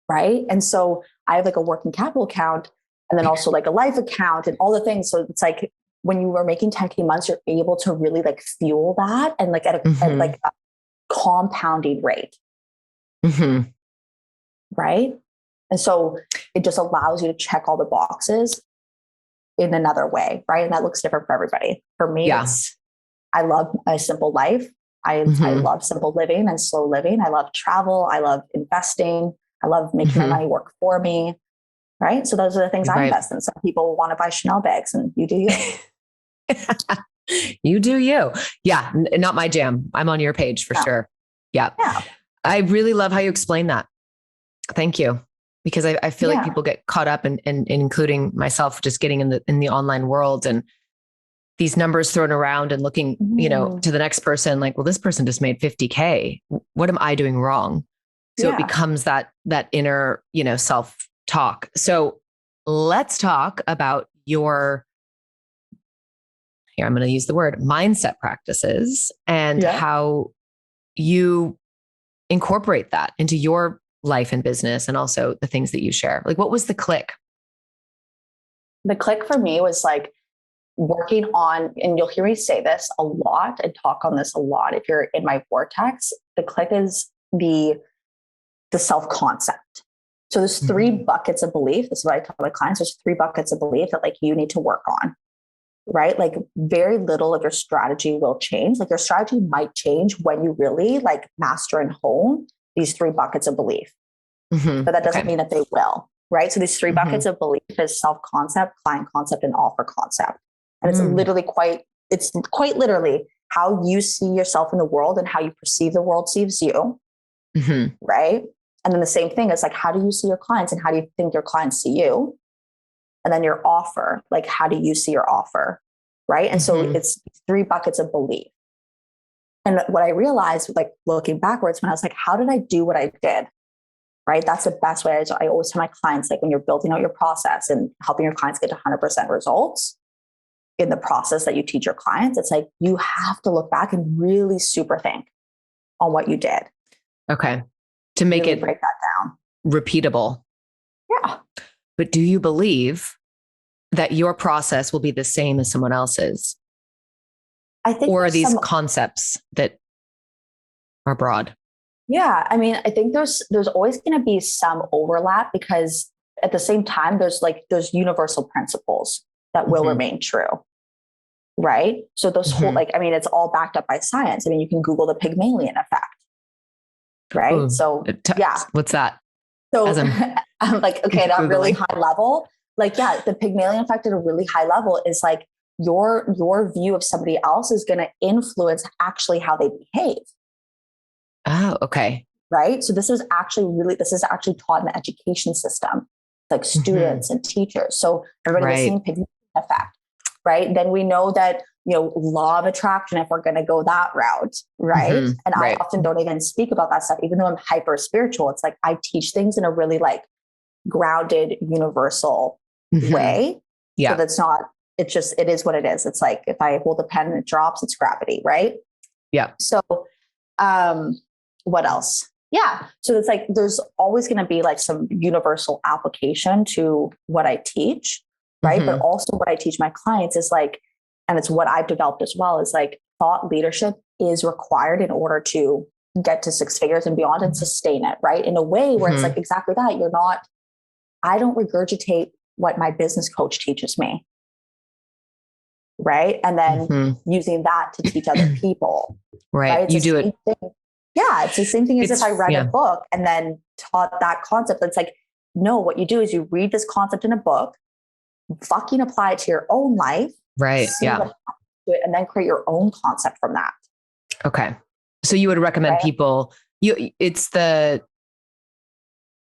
Right. And so I have like a working capital account and then also like a life account and all the things. So it's like, when you were making 10K months, you're able to really like fuel that and like at like a compounding rate. Right. And so it just allows you to check all the boxes in another way. Right. And that looks different for everybody. For me, I love a simple life. I love simple living and slow living. I love travel. I love investing. I love making my money work for me. Right. So those are the things I invest in. Some people want to buy Chanel bags, and you do you.
You do you. Yeah. Not my jam. I'm on your page for sure. Yeah. I really love how you explain that. Thank you. Because I feel like people get caught up in including myself, just getting in the online world and these numbers thrown around and looking, to the next person, like, well, this person just made 50K. What am I doing wrong? So it becomes that inner, self-talk. So let's talk about here, I'm going to use the word mindset practices and how you incorporate that into your life and business and also the things that you share. Like, what was the click?
The click for me was like working on, and you'll hear me say this a lot and talk on this a lot if you're in my vortex, the click is the self-concept. So there's 3 buckets of belief. This is what I tell my clients. There's 3 buckets of belief that like you need to work on, right? Like very little of your strategy will change. Like your strategy might change when you really like master and hone these 3 buckets of belief, but that doesn't mean that they will, right? So these 3 buckets of belief is self-concept, client concept, and offer concept. And it's literally quite literally how you see yourself in the world and how you perceive the world sees you, right? And then the same thing is like, how do you see your clients and how do you think your clients see you? And then your offer, like, how do you see your offer? Right. And so it's 3 buckets of belief. And what I realized, like looking backwards, when I was like, how did I do what I did? Right. That's the best way. I always tell my clients, like when you're building out your process and helping your clients get to 100% results in the process that you teach your clients, it's like, you have to look back and really super think on what you did.
Okay. To make
really
it
break that down.
Repeatable.
Yeah.
but do you believe that your process will be the same as someone else's?
I think,
or are these concepts that are broad?
Yeah. I mean, I think there's always going to be some overlap, because at the same time, there's universal principles that will remain true. Right. So those whole, I mean, it's all backed up by science. I mean, you can Google the Pygmalion effect. Right.
Ooh,
so
what's that?
So I'm like, okay, at a really high level, the Pygmalion effect at a really high level is like your view of somebody else is going to influence actually how they behave.
Oh, okay.
Right. So this is actually taught in the education system, like students and teachers. So everybody listening, Pygmalion effect. Right. Then we know that, law of attraction, if we're going to go that route. Right. And I often don't even speak about that stuff, even though I'm hyper spiritual. It's like, I teach things in a really grounded, universal way. Yeah. So that's not, it is what it is. It's like, if I hold a pen and it drops, it's gravity. Right. Yeah. So, what else? Yeah. So it's like, there's always going to be some universal application to what I teach. Right. But also what I teach my clients is and it's what I've developed as well, is thought leadership is required in order to get to six figures and beyond and sustain it. Right. In a way where it's exactly that. I don't regurgitate what my business coach teaches me. Right. And then using that to teach other people. Right. You do it. Yeah. It's the same thing as if I read a book and then taught that concept. It's no, what you do is you read this concept in a book, fucking apply it to your own life. Right. Yeah. And then create your own concept from that.
Okay. So you would recommend people, the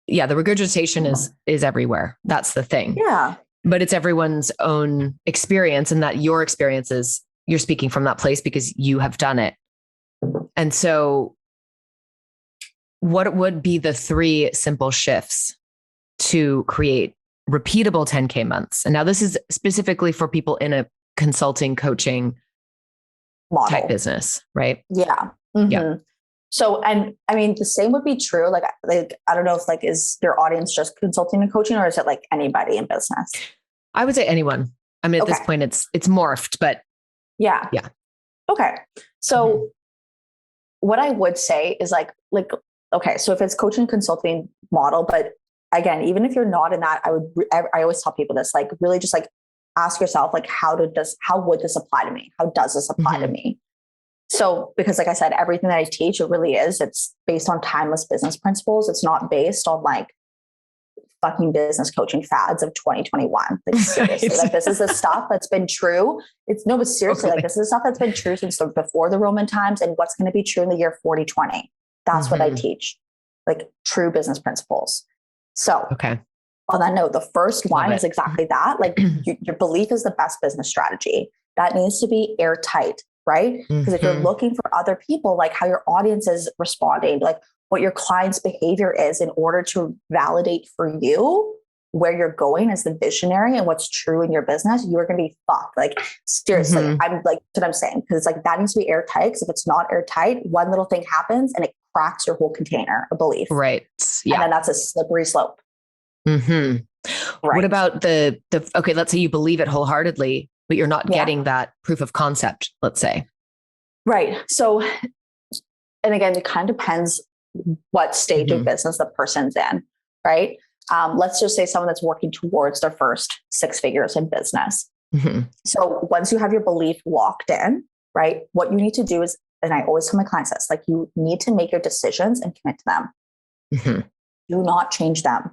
regurgitation is everywhere. That's the thing. Yeah. But it's everyone's own experience, and that your experiences, you're speaking from that place because you have done it. And so what would be the 3 simple shifts to create repeatable 10K months? And now this is specifically for people in a consulting, coaching model type business, right?
Yeah. Yeah. So, and I mean, the same would be true. I don't know if is your audience just consulting and coaching, or is it anybody in business?
I would say anyone. I mean, at this point it's morphed, but yeah. Yeah. Okay. So what I would say is okay, so if it's coaching consulting model, but again, even if you're not in that, I always tell people this, really just ask yourself, how would this apply to me? How does this apply to me? So, because like I said, everything that I teach, it's based on timeless business principles. It's not based on fucking business coaching fads of 2021. Seriously, this is the stuff that's been true. But seriously, this is the stuff that's been true since before the Roman times, and what's going to be true in the year 4020. That's what I teach, true business principles. So, on that note, the first one is exactly that. Your belief is the best business strategy. That needs to be airtight, right? Because if you're looking for other people, how your audience is responding, what your client's behavior is, in order to validate for you where you're going as the visionary and what's true in your business, you're going to be fucked. Seriously, I'm that's what I'm saying. Because that needs to be airtight. Because if it's not airtight, one little thing happens and it cracks your whole container of belief. Right. Yeah. And then that's a slippery slope. Right. What about okay, let's say you believe it wholeheartedly, but you're not getting that proof of concept, let's say. Right. So, and again, it kind of depends what stage of business the person's in, right? Let's just say someone that's working towards their first 6 figures in business. So once you have your belief locked in, right, what you need to do is, and I always tell my clients this, you need to make your decisions and commit to them. Do not change them.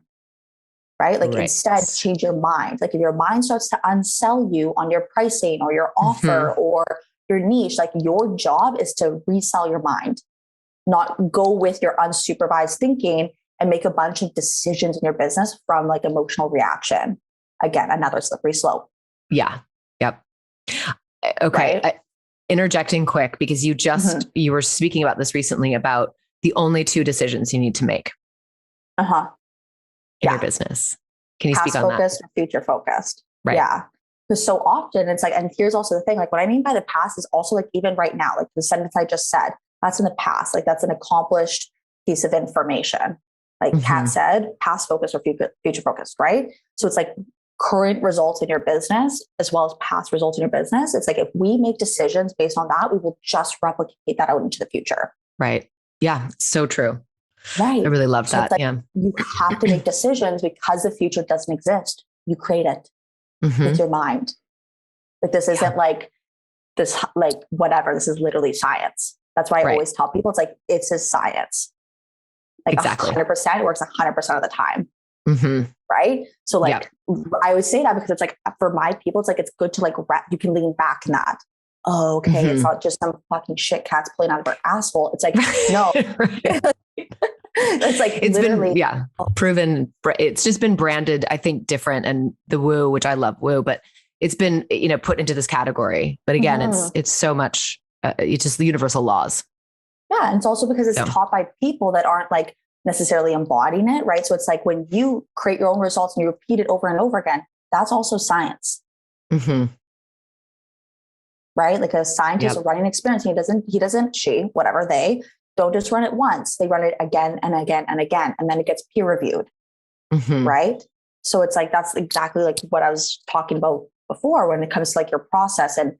Right? Instead, change your mind. If your mind starts to unsell you on your pricing or your offer or your niche, your job is to resell your mind, not go with your unsupervised thinking and make a bunch of decisions in your business from emotional reaction. Again, another slippery slope. Yeah. Yep. Okay. Right? Interjecting quick, because you were speaking about this recently, about the only 2 decisions you need to make. In your business. Can you speak on that? Past focused or future focused. Right. Yeah. Because so often it's and here's also the thing, what I mean by the past is also even right now, the sentence I just said, that's in the past. That's an accomplished piece of information.
Like Kat said, past focused or future focused, right? So it's like current results in your business as well as past results in your business. It's like if we make decisions based on that, we will just replicate that out into the future.
Right. Yeah. So true.
Right.
I really love that.
Like
yeah.
You have to make decisions because the future doesn't exist. You create it with your mind. Like this isn't like this, like whatever. This is literally science. That's why I always tell people, it's like, it's a science. Like 100% works 100% of the time. Right. So like, I always say that because it's like, for my people, it's like, it's good to like, you can lean back in that. Oh, okay. It's not just some fucking shit cat's pulling out of her asshole. It's like, no, it's like,
it's literally been, proven. It's just been branded, I think, different. And the woo, which I love woo, but it's been, put into this category. But again, it's so much, it's just the universal laws.
Yeah. And it's also because it's taught by people that aren't like necessarily embodying it. Right. So it's like when you create your own results and you repeat it over and over again, that's also science. Right. Like a scientist will run an experiment. They don't just run it once. They run it again and again and again. And then it gets peer reviewed. Right. So it's like, that's exactly like what I was talking about before when it comes to like your process. And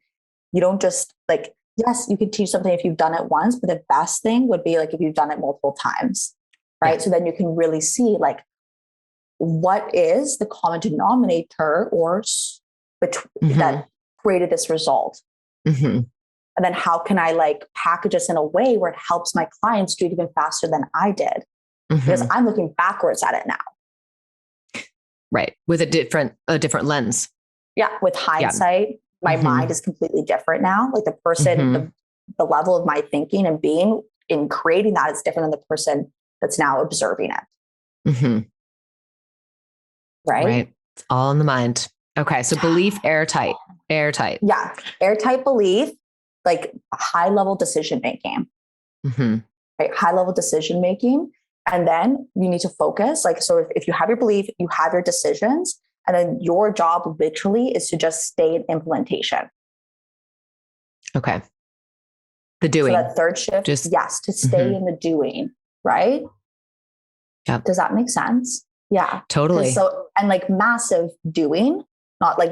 you don't just like, yes, you can teach something if you've done it once, but the best thing would be like if you've done it multiple times. Right. So then you can really see like what is the common denominator or that created this result. And then how can I like package this in a way where it helps my clients do it even faster than I did? Because I'm looking backwards at it now.
Right. With a different lens.
Yeah. With hindsight, my mind is completely different now. Like the person, the level of my thinking and being in creating that is different than the person that's now observing it. Right.
It's all in the mind. Okay. So belief, airtight.
Yeah. Airtight belief, like high level decision making, right? High level decision making. And then you need to focus. Like, so if you have your belief, you have your decisions, and then your job literally is to just stay in implementation.
Okay. The doing.
So that third shift, to stay in the doing, right?
Yeah.
Does that make sense? Yeah.
Totally.
So, and like massive doing, not like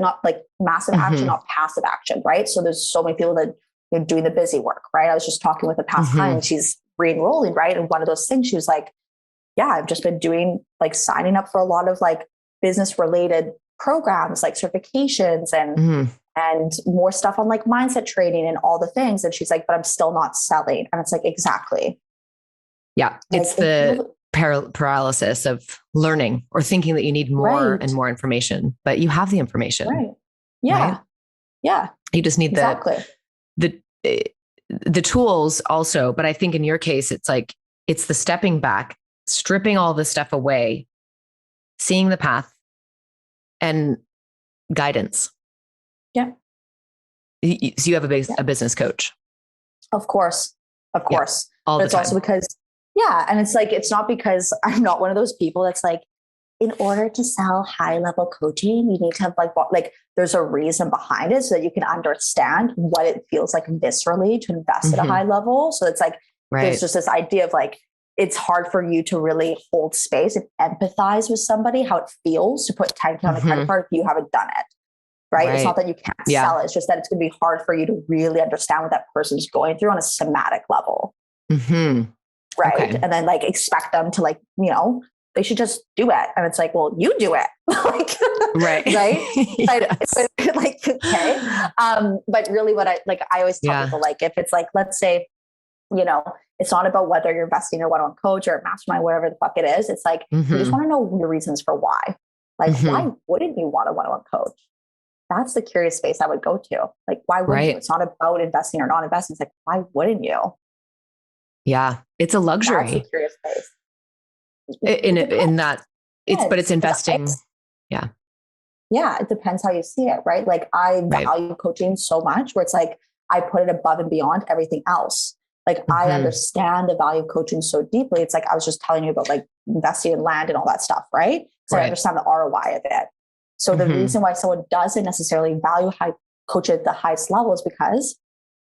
massive action, not passive action, right? So there's so many people that are doing the busy work, right? I was just talking with a past client, she's re-enrolling, right? And one of those things, she was like, yeah, I've just been doing like signing up for a lot of like business related programs, like certifications and more stuff on like mindset training and all the things. And she's like, but I'm still not selling. And it's like, exactly.
Yeah. It's the paralysis of learning or thinking that you need more and more information, but you have the information.
Right. Yeah. Right?
Yeah. You just need the tools also. But I think in your case, it's like, it's the stepping back, stripping all this stuff away, seeing the path and guidance.
Yeah.
So you have a business coach.
Of course. But it's also because, and it's like, it's not because I'm not one of those people that's like, in order to sell high level coaching, you need to have like there's a reason behind it so that you can understand what it feels like viscerally to invest at a high level. So it's like, there's just this idea of like, it's hard for you to really hold space and empathize with somebody, how it feels to put 10K on a credit card if you haven't done it. Right. It's not that you can't sell it. It's just that it's going to be hard for you to really understand what that person's going through on a somatic level. Right. Okay. And then like expect them to like, they should just do it. And it's like, well, you do it. Right. Like, okay. But really what I always tell people, like, if it's like, let's say, it's not about whether you're investing in a one-on-one coach or a mastermind, whatever the fuck it is. It's like, you just want to know your reasons for why. Like, why wouldn't you want a one-on-one coach? That's the curious space I would go to. Like, why wouldn't you? It's not about investing or not investing. It's like, why wouldn't you?
Yeah. It's a luxury.
That's the curious space.
In that but it's investing. Yeah.
Yeah. It depends how you see it. Right. Like I value coaching so much where it's like, I put it above and beyond everything else. Like I understand the value of coaching so deeply. It's like, I was just telling you about like investing in land and all that stuff. Right. So I understand the ROI of it. So the reason why someone doesn't necessarily value coach at the highest level is because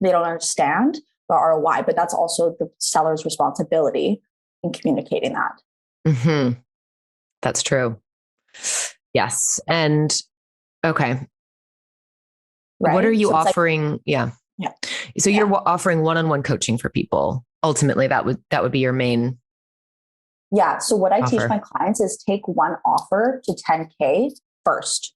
they don't understand the ROI, but that's also the seller's responsibility in communicating that.
Mm-hmm. That's true. Yes. And okay.
Right.
What are you
So
offering? Yeah.
yeah.
So you're offering one-on-one coaching for people. Ultimately, that would be your main.
Yeah. So what I
offer.
teach my clients is take one offer to 10K first.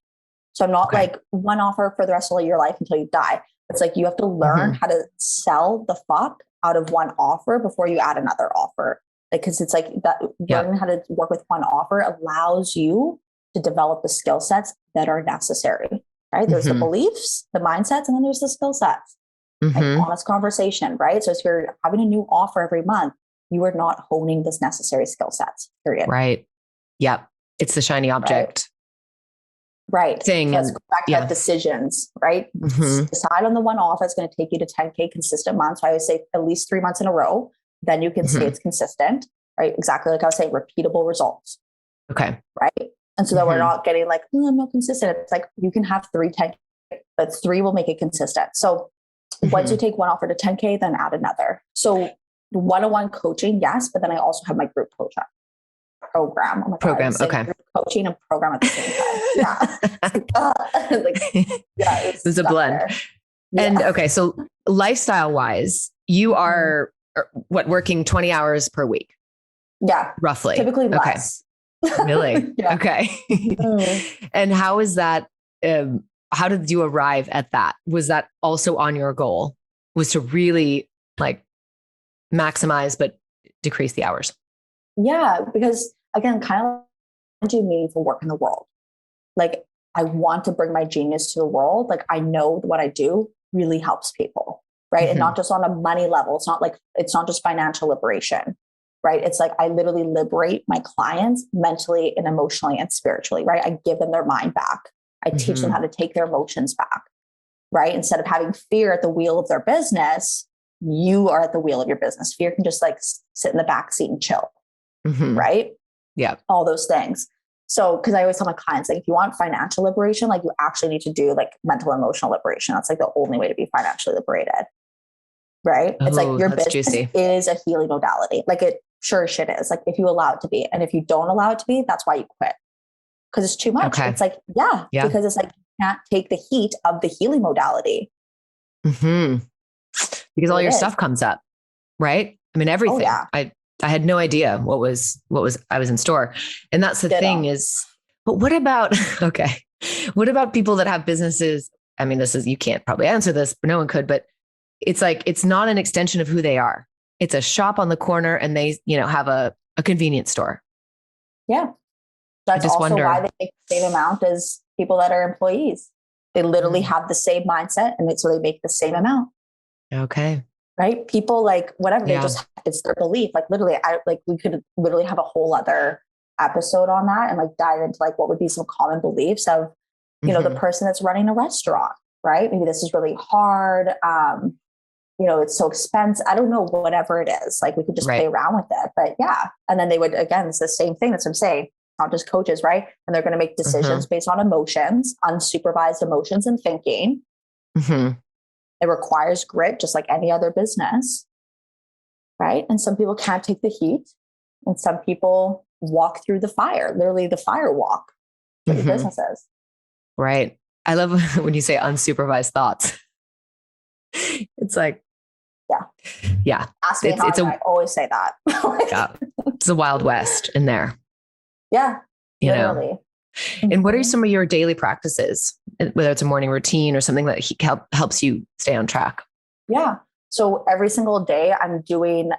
So I'm not like one offer for the rest of your life until you die. It's like you have to learn how to sell the fuck out of one offer before you add another offer. Because it's like that learning how to work with one offer allows you to develop the skill sets that are necessary. Right. There's the beliefs, the mindsets, and then there's the skill sets. Like honest conversation, right? So if you're having a new offer every month, you are not honing this necessary skill sets, period.
Right. Yep. It's the shiny object.
Right.
Thing.
So let's go back to decisions, right? Decide on the one offer. It's going to take you to 10K consistent months. So I would say at least 3 months in a row. Then you can say it's consistent, right? Exactly like I was saying, repeatable results.
Okay.
Right. And so that we're not getting like, I'm not consistent. It's like you can have 10K, but 3 will make it consistent. So once you take one offer to 10K, then add another. So one-on-one coaching, yes, but then I also have my group coaching program. Oh my
program.
God,
okay.
Group coaching and program at the same time. Yeah.
It's a blend. Yeah. And okay. So lifestyle wise, you are working 20 hours per week?
Yeah.
Roughly.
Typically less.
Really? Okay. And how is that? How did you arrive at that? Was that also on your goal? Was to really like maximize, but decrease the hours?
Yeah, because again, kind of do meaningful work in the world. Like I want to bring my genius to the world. Like I know what I do really helps people, right? And not just on a money level. It's not just financial liberation, right? It's like I literally liberate my clients mentally and emotionally and spiritually, right? I give them their mind back. I teach them how to take their emotions back, right? Instead of having fear at the wheel of their business, you are at the wheel of your business. Fear can just like sit in the back seat and chill, right?
Yeah.
All those things. So, because I always tell my clients, like, if you want financial liberation, like you actually need to do like mental and emotional liberation. That's like the only way to be financially liberated, right? It's like your business is a healing modality. Like it sure as shit is. Like if you allow it to be, and if you don't allow it to be, that's why you quit. Because it's too much. It's like, because it's like you can't take the heat of the healing modality.
Because all your stuff comes up, right? I mean, everything. I had no idea what was I was in store. And that's the thing is, but what about, what about people that have businesses? I mean, you can't probably answer this, but no one could, but it's like, it's not an extension of who they are. It's a shop on the corner and they, have a convenience store.
Yeah. That's also why they make the same amount as people that are employees. They literally have the same mindset and so they make the same amount.
Okay.
Right. People like whatever, they just, it's their belief. Like literally, we could literally have a whole other episode on that and like dive into like what would be some common beliefs of, the person that's running a restaurant, right? Maybe this is really hard. It's so expensive. I don't know, whatever it is. Like we could just play around with it, but yeah. And then they would, again, it's the same thing. That's what I'm saying. Not just coaches, right? And they're going to make decisions based on emotions, unsupervised emotions and thinking. It requires grit, just like any other business, right? And some people can't take the heat, and some people walk through the fire, literally the fire walk. That's what your business is.
Right. I love when you say unsupervised thoughts. It's like, yeah.
Ask me I always say that.
It's the Wild West in there.
Yeah. Literally.
And what are some of your daily practices, whether it's a morning routine or something that helps you stay on track? Yeah.
So every single day I'm doing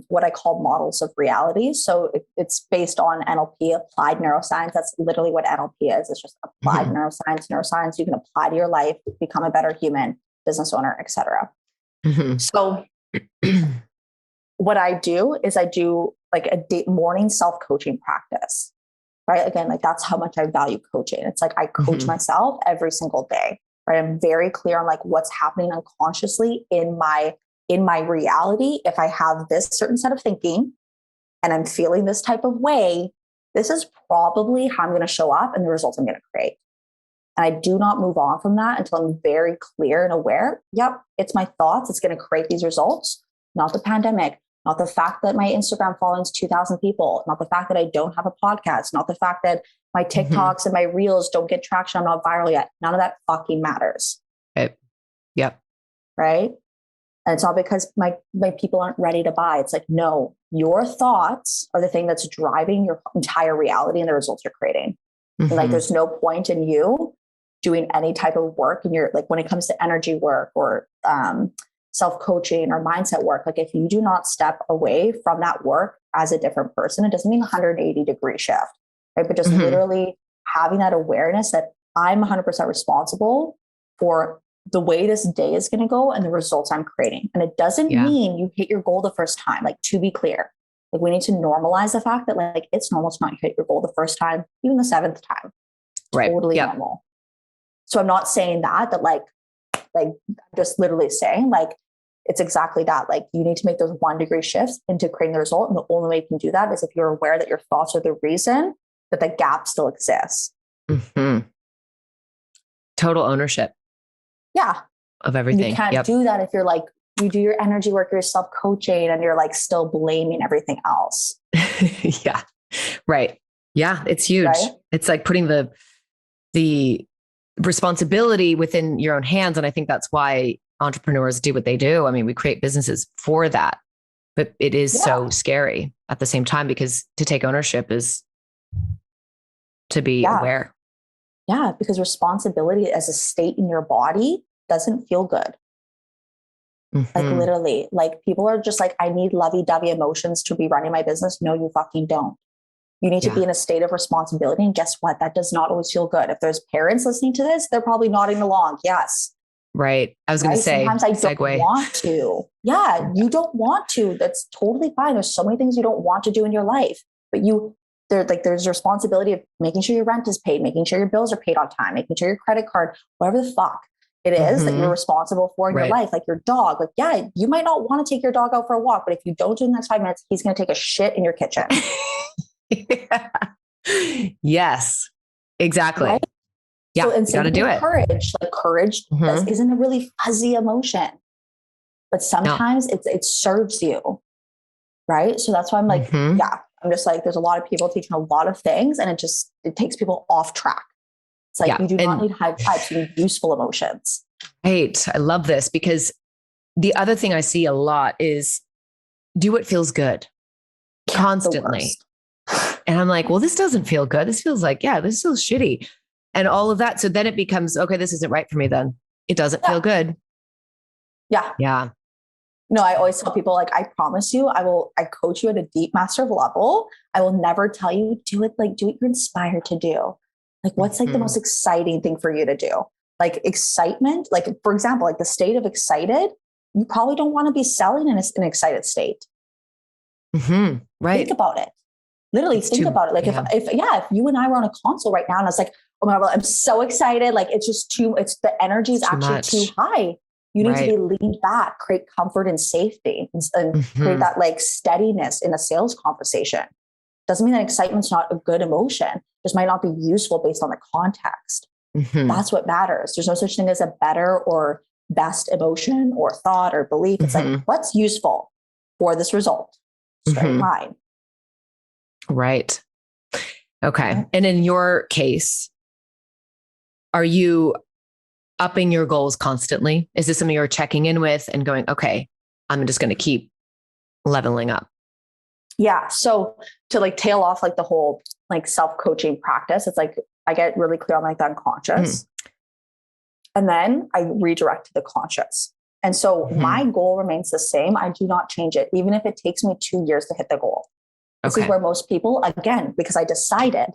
what I call models of reality. So it's based on NLP, applied neuroscience. That's literally what NLP is. It's just applied neuroscience you can apply to your life, become a better human, business owner, etc. So what I do is I do like a morning self-coaching practice, right? Again, like that's how much I value coaching. It's like I coach myself every single day, right? I'm very clear on like what's happening unconsciously in my reality. If I have this certain set of thinking and I'm feeling this type of way, this is probably how I'm going to show up and the results I'm going to create. And I do not move on from that until I'm very clear and aware. Yep, it's my thoughts. It's going to create these results, not the pandemic, not the fact that my Instagram follows 2,000 people, not the fact that I don't have a podcast, not the fact that my TikToks and my reels don't get traction. I'm not viral yet. None of that fucking matters.
Okay. Yep.
Right. And it's not because my people aren't ready to buy. It's like, no, your thoughts are the thing that's driving your entire reality and the results you're creating. And like, there's no point in you doing any type of work. And you're like, when it comes to energy work or self-coaching or mindset work, like if you do not step away from that work as a different person, it doesn't mean 180-degree shift, right? But just literally having that awareness that I'm 100% responsible for the way this day is going to go and the results I'm creating. And it doesn't mean you hit your goal the first time. Like, to be clear, like we need to normalize the fact that like it's normal to not hit your goal the first time, even the 7th time.
Right.
Totally normal. So I'm not saying that I'm just literally saying like, it's exactly that. Like you need to make those 1-degree shifts into creating the result. And the only way you can do that is if you're aware that your thoughts are the reason that the gap still exists.
Total ownership.
Yeah.
Of everything.
You can't do that if you're like, you do your energy work, your self-coaching, and you're like still blaming everything else.
Yeah. Right. Yeah. It's huge. Right? It's like putting the responsibility within your own hands. And I think that's why entrepreneurs do what they do. I mean, we create businesses for that, but it is so scary at the same time, because to take ownership is to be aware.
Yeah. Because responsibility as a state in your body doesn't feel good. Like literally, like people are just like, I need lovey-dovey emotions to be running my business. No, you fucking don't. You need to be in a state of responsibility. And guess what? That does not always feel good. If there's parents listening to this, they're probably nodding along. Yes.
Right. I was going to say,
sometimes I don't want to. Yeah. You don't want to. That's totally fine. There's so many things you don't want to do in your life, but there's a responsibility of making sure your rent is paid, making sure your bills are paid on time, making sure your credit card, whatever the fuck it is that you're responsible for in your life, like your dog. Like, yeah, you might not want to take your dog out for a walk, but if you don't do the next 5 minutes, he's going to take a shit in your kitchen.
Yes, exactly. Right? Yeah, so,
you got to do it. Courage isn't a really fuzzy emotion, but sometimes it serves you. Right. So that's why I'm like, I'm just like, there's a lot of people teaching a lot of things and it takes people off track. It's like, you do not need high types, you need useful emotions.
Right. I love this, because the other thing I see a lot is do what feels good constantly. And I'm like, well, this doesn't feel good. This feels like, this feels shitty. And all of that. So then it becomes, okay, this isn't right for me then. It doesn't feel good.
Yeah.
Yeah.
No, I always tell people, like, I promise you, I coach you at a deep master level. I will never tell you, do what you're inspired to do. Like, what's like the most exciting thing for you to do? Like excitement, like for example, like the state of excited, you probably don't want to be selling in an excited state. Right. Think about it. Literally think about it. Like if you and I were on a console right now and I was like, oh my God, I'm so excited. Like it's just the energy is actually too high. You need to be leaned back, create comfort and safety and create that like steadiness in a sales conversation. Doesn't mean that excitement's not a good emotion. Just might not be useful based on the context. That's what matters. There's no such thing as a better or best emotion or thought or belief. It's like, what's useful for this result? Straight line.
Right. Okay. And in your case, are you upping your goals constantly? Is this something you're checking in with and going, okay, I'm just going to keep leveling up?
Yeah. So to like tail off like the whole like self-coaching practice, it's like I get really clear on like the unconscious and then I redirect to the conscious. And so my goal remains the same. I do not change it, even if it takes me 2 years to hit the goal. This is where most people, again, because I decided,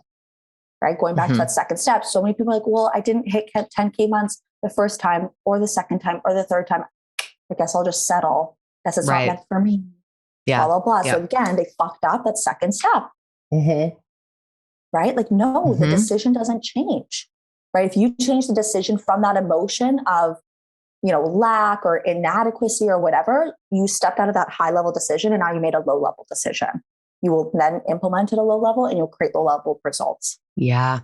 right, going back to that second step, so many people are like, well, I didn't hit 10K months the first time or the second time or the third time. I guess I'll just settle. Guess it's not meant for me. Blah, blah, blah. So again, they fucked up that second step. Right? Like, no, the decision doesn't change. Right? If you change the decision from that emotion of, lack or inadequacy or whatever, you stepped out of that high level decision and now you made a low level decision. You will then implement it at a low level and you'll create low level results. Yeah.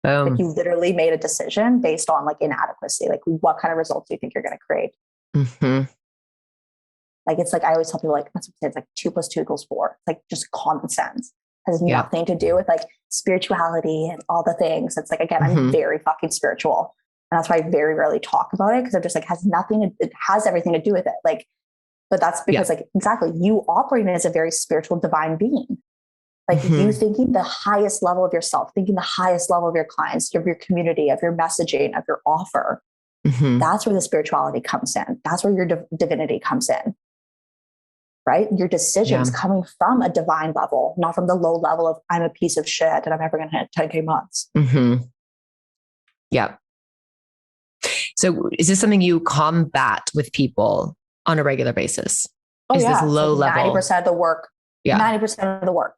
Boom. Like you literally made a decision based on like inadequacy. Like what kind of results do you think you're going to create? Like, it's like, I always tell people like, that's what it's like 2+2=4. It's like just common sense. It has nothing to do with like spirituality and all the things. It's like, again, I'm very fucking spiritual. And that's why I very rarely talk about it. Cause I'm just like, it has everything to do with it. Like, but that's because like, exactly, you operating as a very spiritual divine being. Like you thinking the highest level of yourself, thinking the highest level of your clients, of your community, of your messaging, of your offer. That's where the spirituality comes in. That's where your divinity comes in. Right? Your decisions coming from a divine level, not from the low level of I'm a piece of shit and I'm never going to hit 10K months.
Yeah. So is this something you combat with people on a regular basis?
Oh,
is this low
like
level?
90% of the work. 90% of the work.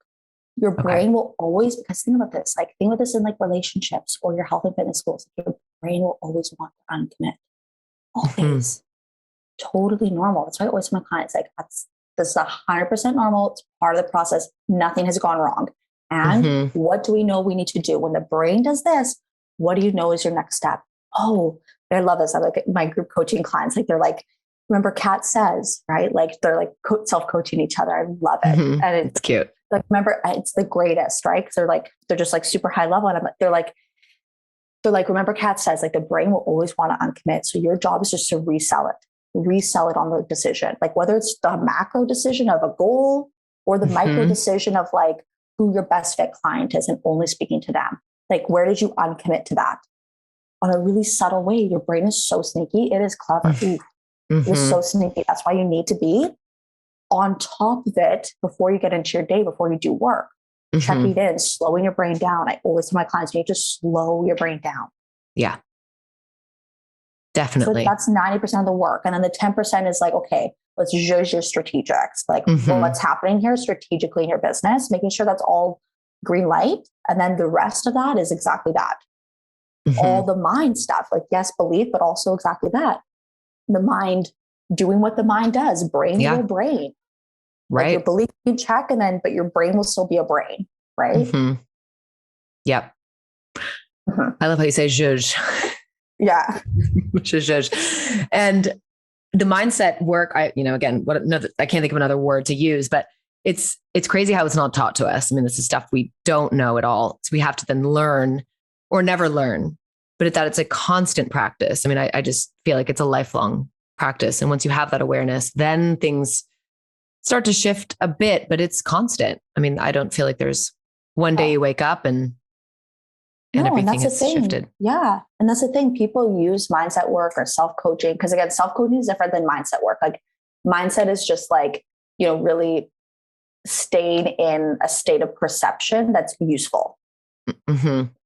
Your brain will always, because think about this in like relationships or your health and fitness goals. Your brain will always want to uncommit. Always. Totally normal. That's why I always tell my clients, like, this is 100% normal. It's part of the process. Nothing has gone wrong. And what do we know we need to do? When the brain does this, what do you know is your next step? Oh, I love this. I like my group coaching clients. Like, they're like, remember Kat says, right? Like, they're like self-coaching each other. I love it. And
it's cute.
Like, remember, it's the greatest, right? Because they're just like super high level. And they're like, remember Kat says, like, the brain will always want to uncommit. So your job is just to resell it on the decision. Like, whether it's the macro decision of a goal or the micro decision of like who your best fit client is and only speaking to them. Like, where did you uncommit to that? On a really subtle way. Your brain is so sneaky. It is clever. It is so sneaky. That's why you need to be on top of it before you get into your day, before you do work. Checking in, slowing your brain down. I always tell my clients, you need to slow your brain down.
Yeah. Definitely.
So that's 90% of the work. And then the 10% is like, okay, let's judge your strategics. Like, what's happening here strategically in your business, making sure that's all green light. And then the rest of that is exactly that. All the mind stuff, like, yes, belief, but also exactly that. The mind doing what the mind does, brain will brain.
Right.
Like, your belief you check, but your brain will still be a brain. Right.
Yep. I love how you say judge.
Yeah.
Judge. And the mindset work, I can't think of another word to use, but it's crazy how it's not taught to us. I mean, this is stuff we don't know at all. So we have to then learn or never learn, but it's a constant practice. I mean, I just feel like it's a lifelong practice. And once you have that awareness, then things start to shift a bit, but it's constant. I mean, I don't feel like there's one day you wake up and everything has shifted.
Yeah. And that's the thing. People use mindset work or self-coaching because, again, self-coaching is different than mindset work. Like, mindset is just like, really staying in a state of perception that's useful.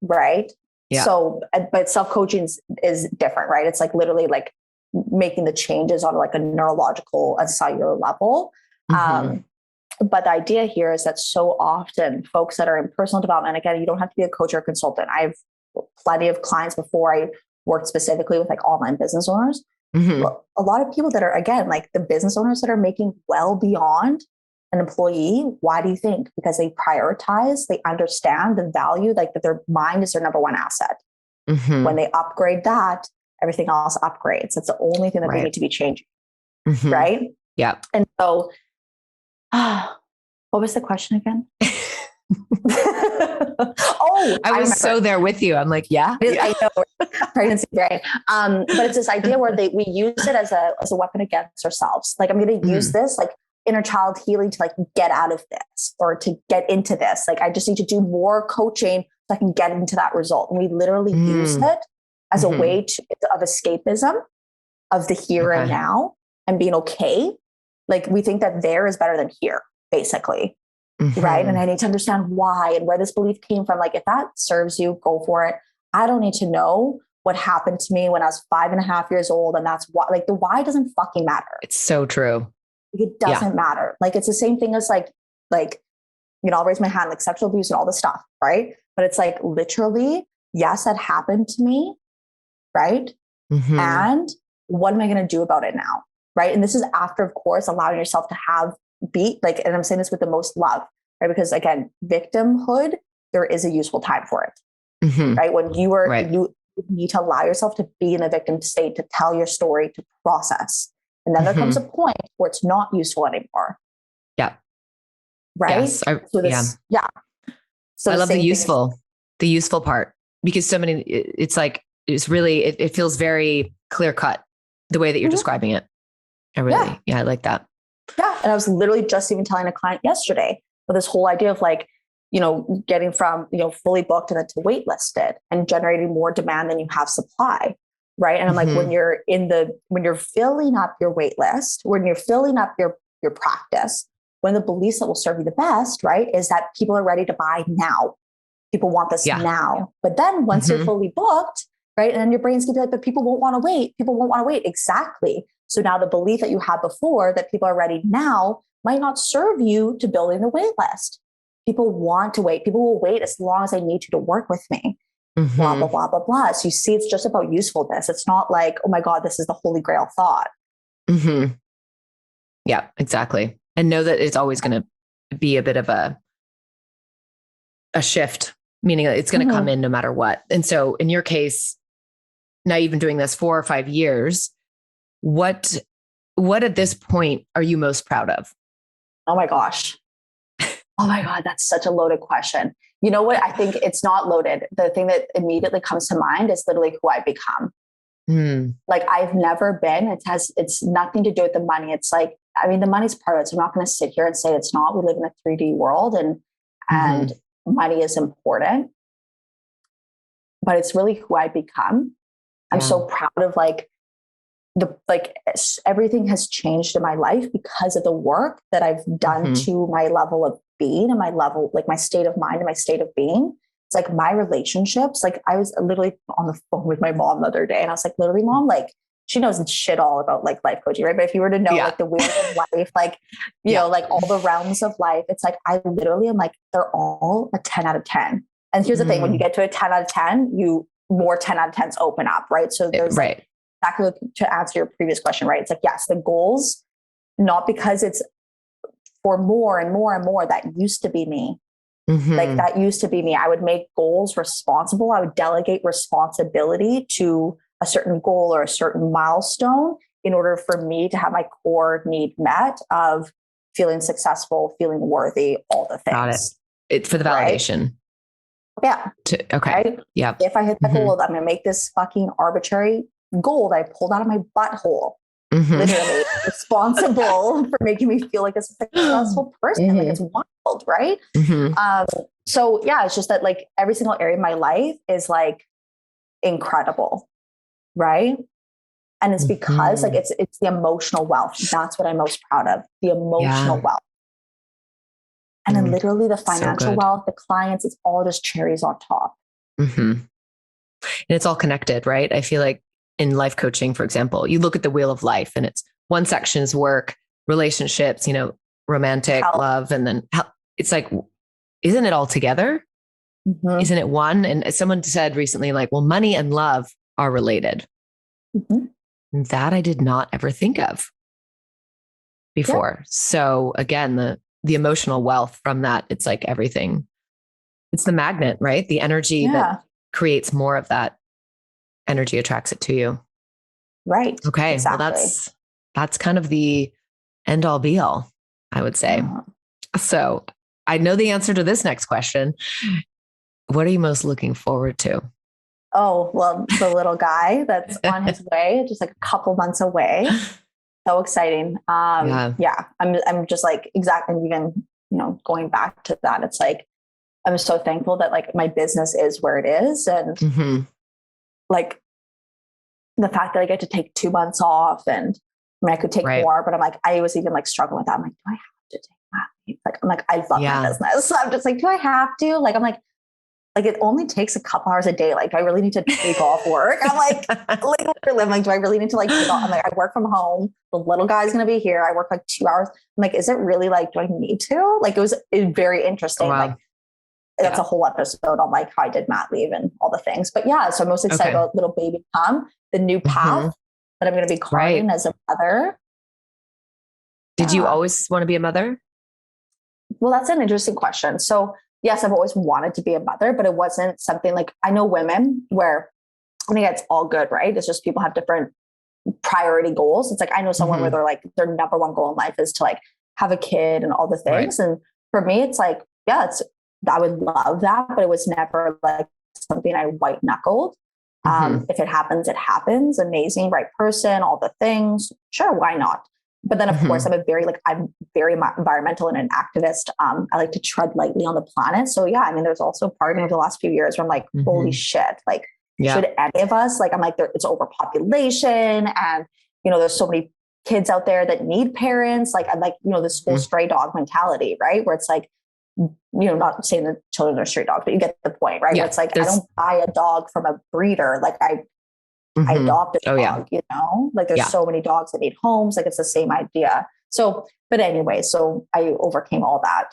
Right.
Yeah.
So, but self-coaching is different, right? It's like literally like making the changes on like a neurological and cellular level. But the idea here is that so often folks that are in personal development, again, you don't have to be a coach or a consultant. I have plenty of clients before I worked specifically with like online business owners. A lot of people that are, again, like the business owners that are making well beyond an employee. Why do you think? Because they prioritize, they understand the value, like that their mind is their number one asset. When they upgrade that, everything else upgrades. That's the only thing that they need to be changing. Right.
Yeah.
And so, what was the question again?
I was so there with you. I'm like, yeah.
I know. Pregnancy brain. But it's this idea where we use it as a weapon against ourselves. Like, I'm going to use this like inner child healing to like get out of this or to get into this. Like, I just need to do more coaching so I can get into that result. And we literally use it as a way of escapism of the here and now and being okay. Like, we think that there is better than here, basically. Right. And I need to understand why and where this belief came from. Like, if that serves you, go for it. I don't need to know what happened to me when I was 5.5 years old. And that's why, like, the why doesn't fucking matter.
It's so true.
It doesn't matter. Like, it's the same thing as like, I'll raise my hand, like sexual abuse and all this stuff. Right. But it's like, literally, yes, that happened to me. Right. And what am I going to do about it now? Right. And this is after, of course, allowing yourself to and I'm saying this with the most love, right? Because, again, victimhood, there is a useful time for it, right? When you need to allow yourself to be in a victim state, to tell your story, to process. And then there comes a point where it's not useful anymore.
Yeah.
Right.
Yes.
Yeah. So
I love the useful part, because so many, it's like, it's really, it feels very clear cut the way that you're describing it. I like that.
Yeah. And I was literally just even telling a client yesterday with this whole idea of like, getting from, fully booked and then to waitlisted and generating more demand than you have supply. Right. And I'm like, when you're filling up your wait list, when you're filling up your practice, one of the beliefs that will serve you the best, right, is that people are ready to buy now. People want this now. But then once you're fully booked, right, and then your brain's gonna be like, but people won't want to wait. People won't want to wait. Exactly. So now the belief that you had before that people are ready now might not serve you to building the wait list. People want to wait. People will wait as long as they need to work with me. Blah, blah, blah, blah, blah. So you see, it's just about usefulness. It's not like, oh my God, this is the holy grail thought.
Yeah, exactly. And know that it's always going to be a bit of a shift, meaning that it's going to come in no matter what. And so in your case, now you've been doing this 4 or 5 years. What at this point are you most proud of?
Oh my gosh. Oh my God, that's such a loaded question. You know what? I think it's not loaded. The thing that immediately comes to mind is literally who I become. Like I've never been, it's nothing to do with the money. It's like, I mean, the money's part of it. So I'm not going to sit here and say it's not. We live in a 3D world and money is important, but it's really who I become. I'm so proud of everything has changed in my life because of the work that I've done to my level of being and my level, like my state of mind and my state of being. It's like my relationships. Like I was literally on the phone with my mom the other day and I was like, literally mom, like she knows shit all about like life coaching, right? But if you were to know like the wheel of life, like, you know, like all the realms of life, it's like, I literally am like, they're all a 10 out of 10. And here's the thing, when you get to a 10 out of 10, more 10 out of 10s open up, right? So there's like, exactly to answer your previous question, right? It's like, yes, the goals, not because it's for more and more and more, that used to be me. Like that used to be me. I would make goals responsible. I would delegate responsibility to a certain goal or a certain milestone in order for me to have my core need met of feeling successful, feeling worthy, all the things.
Got it. It's for the validation.
Right? Yeah.
Okay.
Right?
Yeah.
If I hit that goal, I'm going to make this fucking arbitrary goal that I pulled out of my butthole. Literally responsible for making me feel like a successful person. Like it's wild, right? So yeah, it's just that like every single area of my life is like incredible, right? And it's because like it's the emotional wealth. That's what I'm most proud of. The emotional wealth. And then literally the financial wealth, the clients, it's all just cherries on top.
And it's all connected, right? I feel like in life coaching, for example, you look at the wheel of life and it's one section's work, relationships, romantic love. And then it's like, isn't it all together? Isn't it one? And someone said recently, like, well, money and love are related. And that I did not ever think of before. So again, the emotional wealth from that, it's like everything. It's the magnet, right? The energy that creates more of that energy attracts it to you.
Right.
Okay. Exactly. Well, that's kind of the end all be all, I would say. So I know the answer to this next question. What are you most looking forward to?
Oh, well, the little guy that's on his way, just like a couple months away. So exciting. I'm just like, exactly. And even, going back to that, it's like, I'm so thankful that like my business is where it is. And like the fact that I get to take 2 months off, and I mean, I could take more, but I'm like, I was even like struggling with that. I'm like, do I have to take that? Like, I'm like, I love my business. So I'm just like, do I have to? Like, I'm like it only takes a couple hours a day. Like, do I really need to take off work? I'm like do I really need to like take off? I'm like, I work from home. The little guy's going to be here. I work like 2 hours. I'm like, is it really like, do I need to? Like, it was very interesting. Wow. Like, that's a whole episode on like how I did mat leave and all the things. But yeah, so I'm most excited about little baby Tom, the new path that I'm going to be carving as a mother.
Did you always want to be a mother?
Well, that's an interesting question. So yes, I've always wanted to be a mother, but it wasn't something like, I know women where, I think it's all good, right? It's just people have different priority goals. It's like, I know someone where they're like, their number one goal in life is to like have a kid and all the things. Right. And for me, it's like, yeah, I would love that, but it was never like something I white knuckled. If it happens, it happens. Amazing, right person, all the things. Sure, why not? But then, of course, I'm very environmental and an activist. I like to tread lightly on the planet. So yeah, I mean, there's also part of the last few years where I'm like, holy shit, like, should any of us, like, I'm like, it's overpopulation, and there's so many kids out there that need parents. Like, I'm like, this whole stray dog mentality, right? Where it's like, not saying that children are stray dogs, but you get the point, right? Where it's like, I don't buy a dog from a breeder. Like I adopt a dog, like there's so many dogs that need homes. Like it's the same idea. So, but anyway, so I overcame all that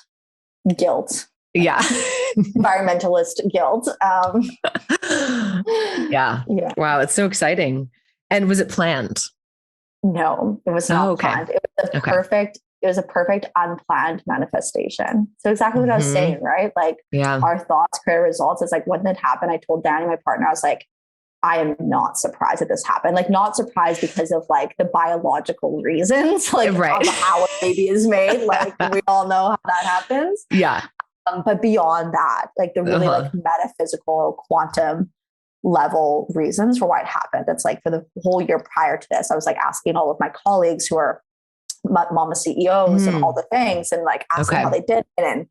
guilt.
Yeah.
Environmentalist guilt.
Yeah. Wow. It's so exciting. And was it planned?
No, it was not planned. It was a perfect unplanned manifestation. So exactly what I was saying, right? Like our thoughts create results. It's like when it happened, I told Danny, my partner, I was like, I am not surprised that this happened. Like not surprised because of like the biological reasons, like how a baby is made. Like we all know how that happens.
Yeah.
But beyond that, like the really like metaphysical quantum level reasons for why it happened. It's like for the whole year prior to this, I was like asking all of my colleagues who are mama CEOs and all the things, and like asking how they did it,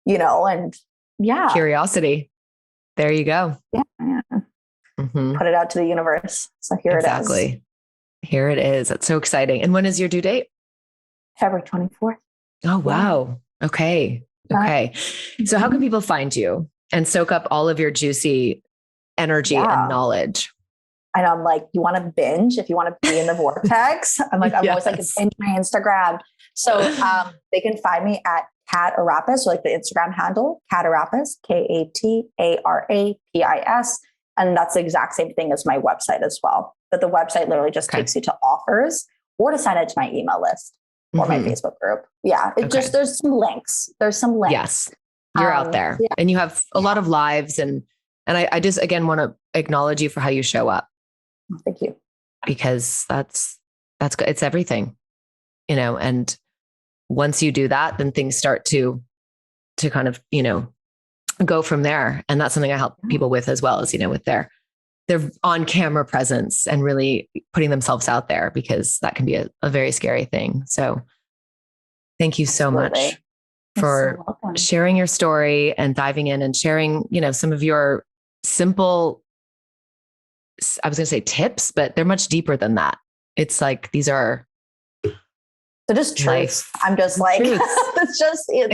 and
curiosity. There you go.
Yeah. Put it out to the universe. So here it is.
Here it is. That's so exciting. And when is your due date?
February 24th.
Oh, wow. Okay. So how can people find you and soak up all of your juicy energy and knowledge?
And I'm like, you want to binge if you want to be in the vortex? I'm like, I'm always like, binge my Instagram. So they can find me at Kat Arapis, so like the Instagram handle, Kat Arapis, KATARAPIS. And that's the exact same thing as my website as well. But the website literally just takes you to offers or to sign up to my email list or my Facebook group. Yeah. There's some links.
Yes. You're out there and you have a lot of lives. And I just, again, want to acknowledge you for how you show up.
Thank you.
Because that's good. It's everything, and once you do that, then things start to kind of, go from there. And that's something I help people with as well as, with their on camera presence and really putting themselves out there, because that can be a very scary thing. So thank you so much for sharing your story and diving in and sharing, some of your simple, I was going to say tips, but they're much deeper than that. It's like, they're
just truths. I'm just like,
exactly.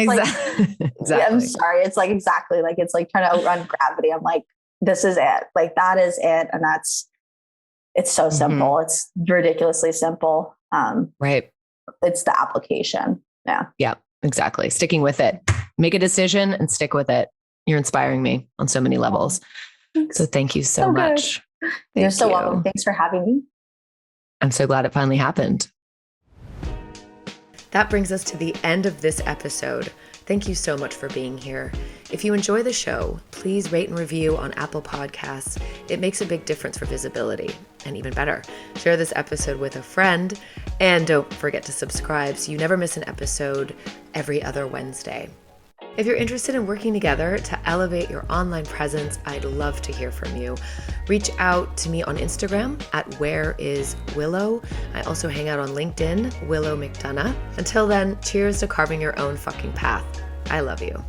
Yeah, I'm sorry. It's like, exactly. Like, it's like trying to outrun gravity. I'm like, this is it. Like, that is it. And it's so simple. It's ridiculously simple.
Right.
It's the application. Yeah.
Yeah, exactly. Sticking with it, make a decision and stick with it. You're inspiring me on so many levels.
Thanks.
So thank you so much.
You're so welcome. Thanks for having me.
I'm so glad it finally happened.
That brings us to the end of this episode. Thank you so much for being here. If you enjoy the show, please rate and review on Apple Podcasts. It makes a big difference for visibility. And even better, share this episode with a friend. And don't forget to subscribe so you never miss an episode every other Wednesday. If you're interested in working together to elevate your online presence, I'd love to hear from you. Reach out to me on Instagram at whereiswillow. I also hang out on LinkedIn, Willow McDonough. Until then, cheers to carving your own fucking path. I love you.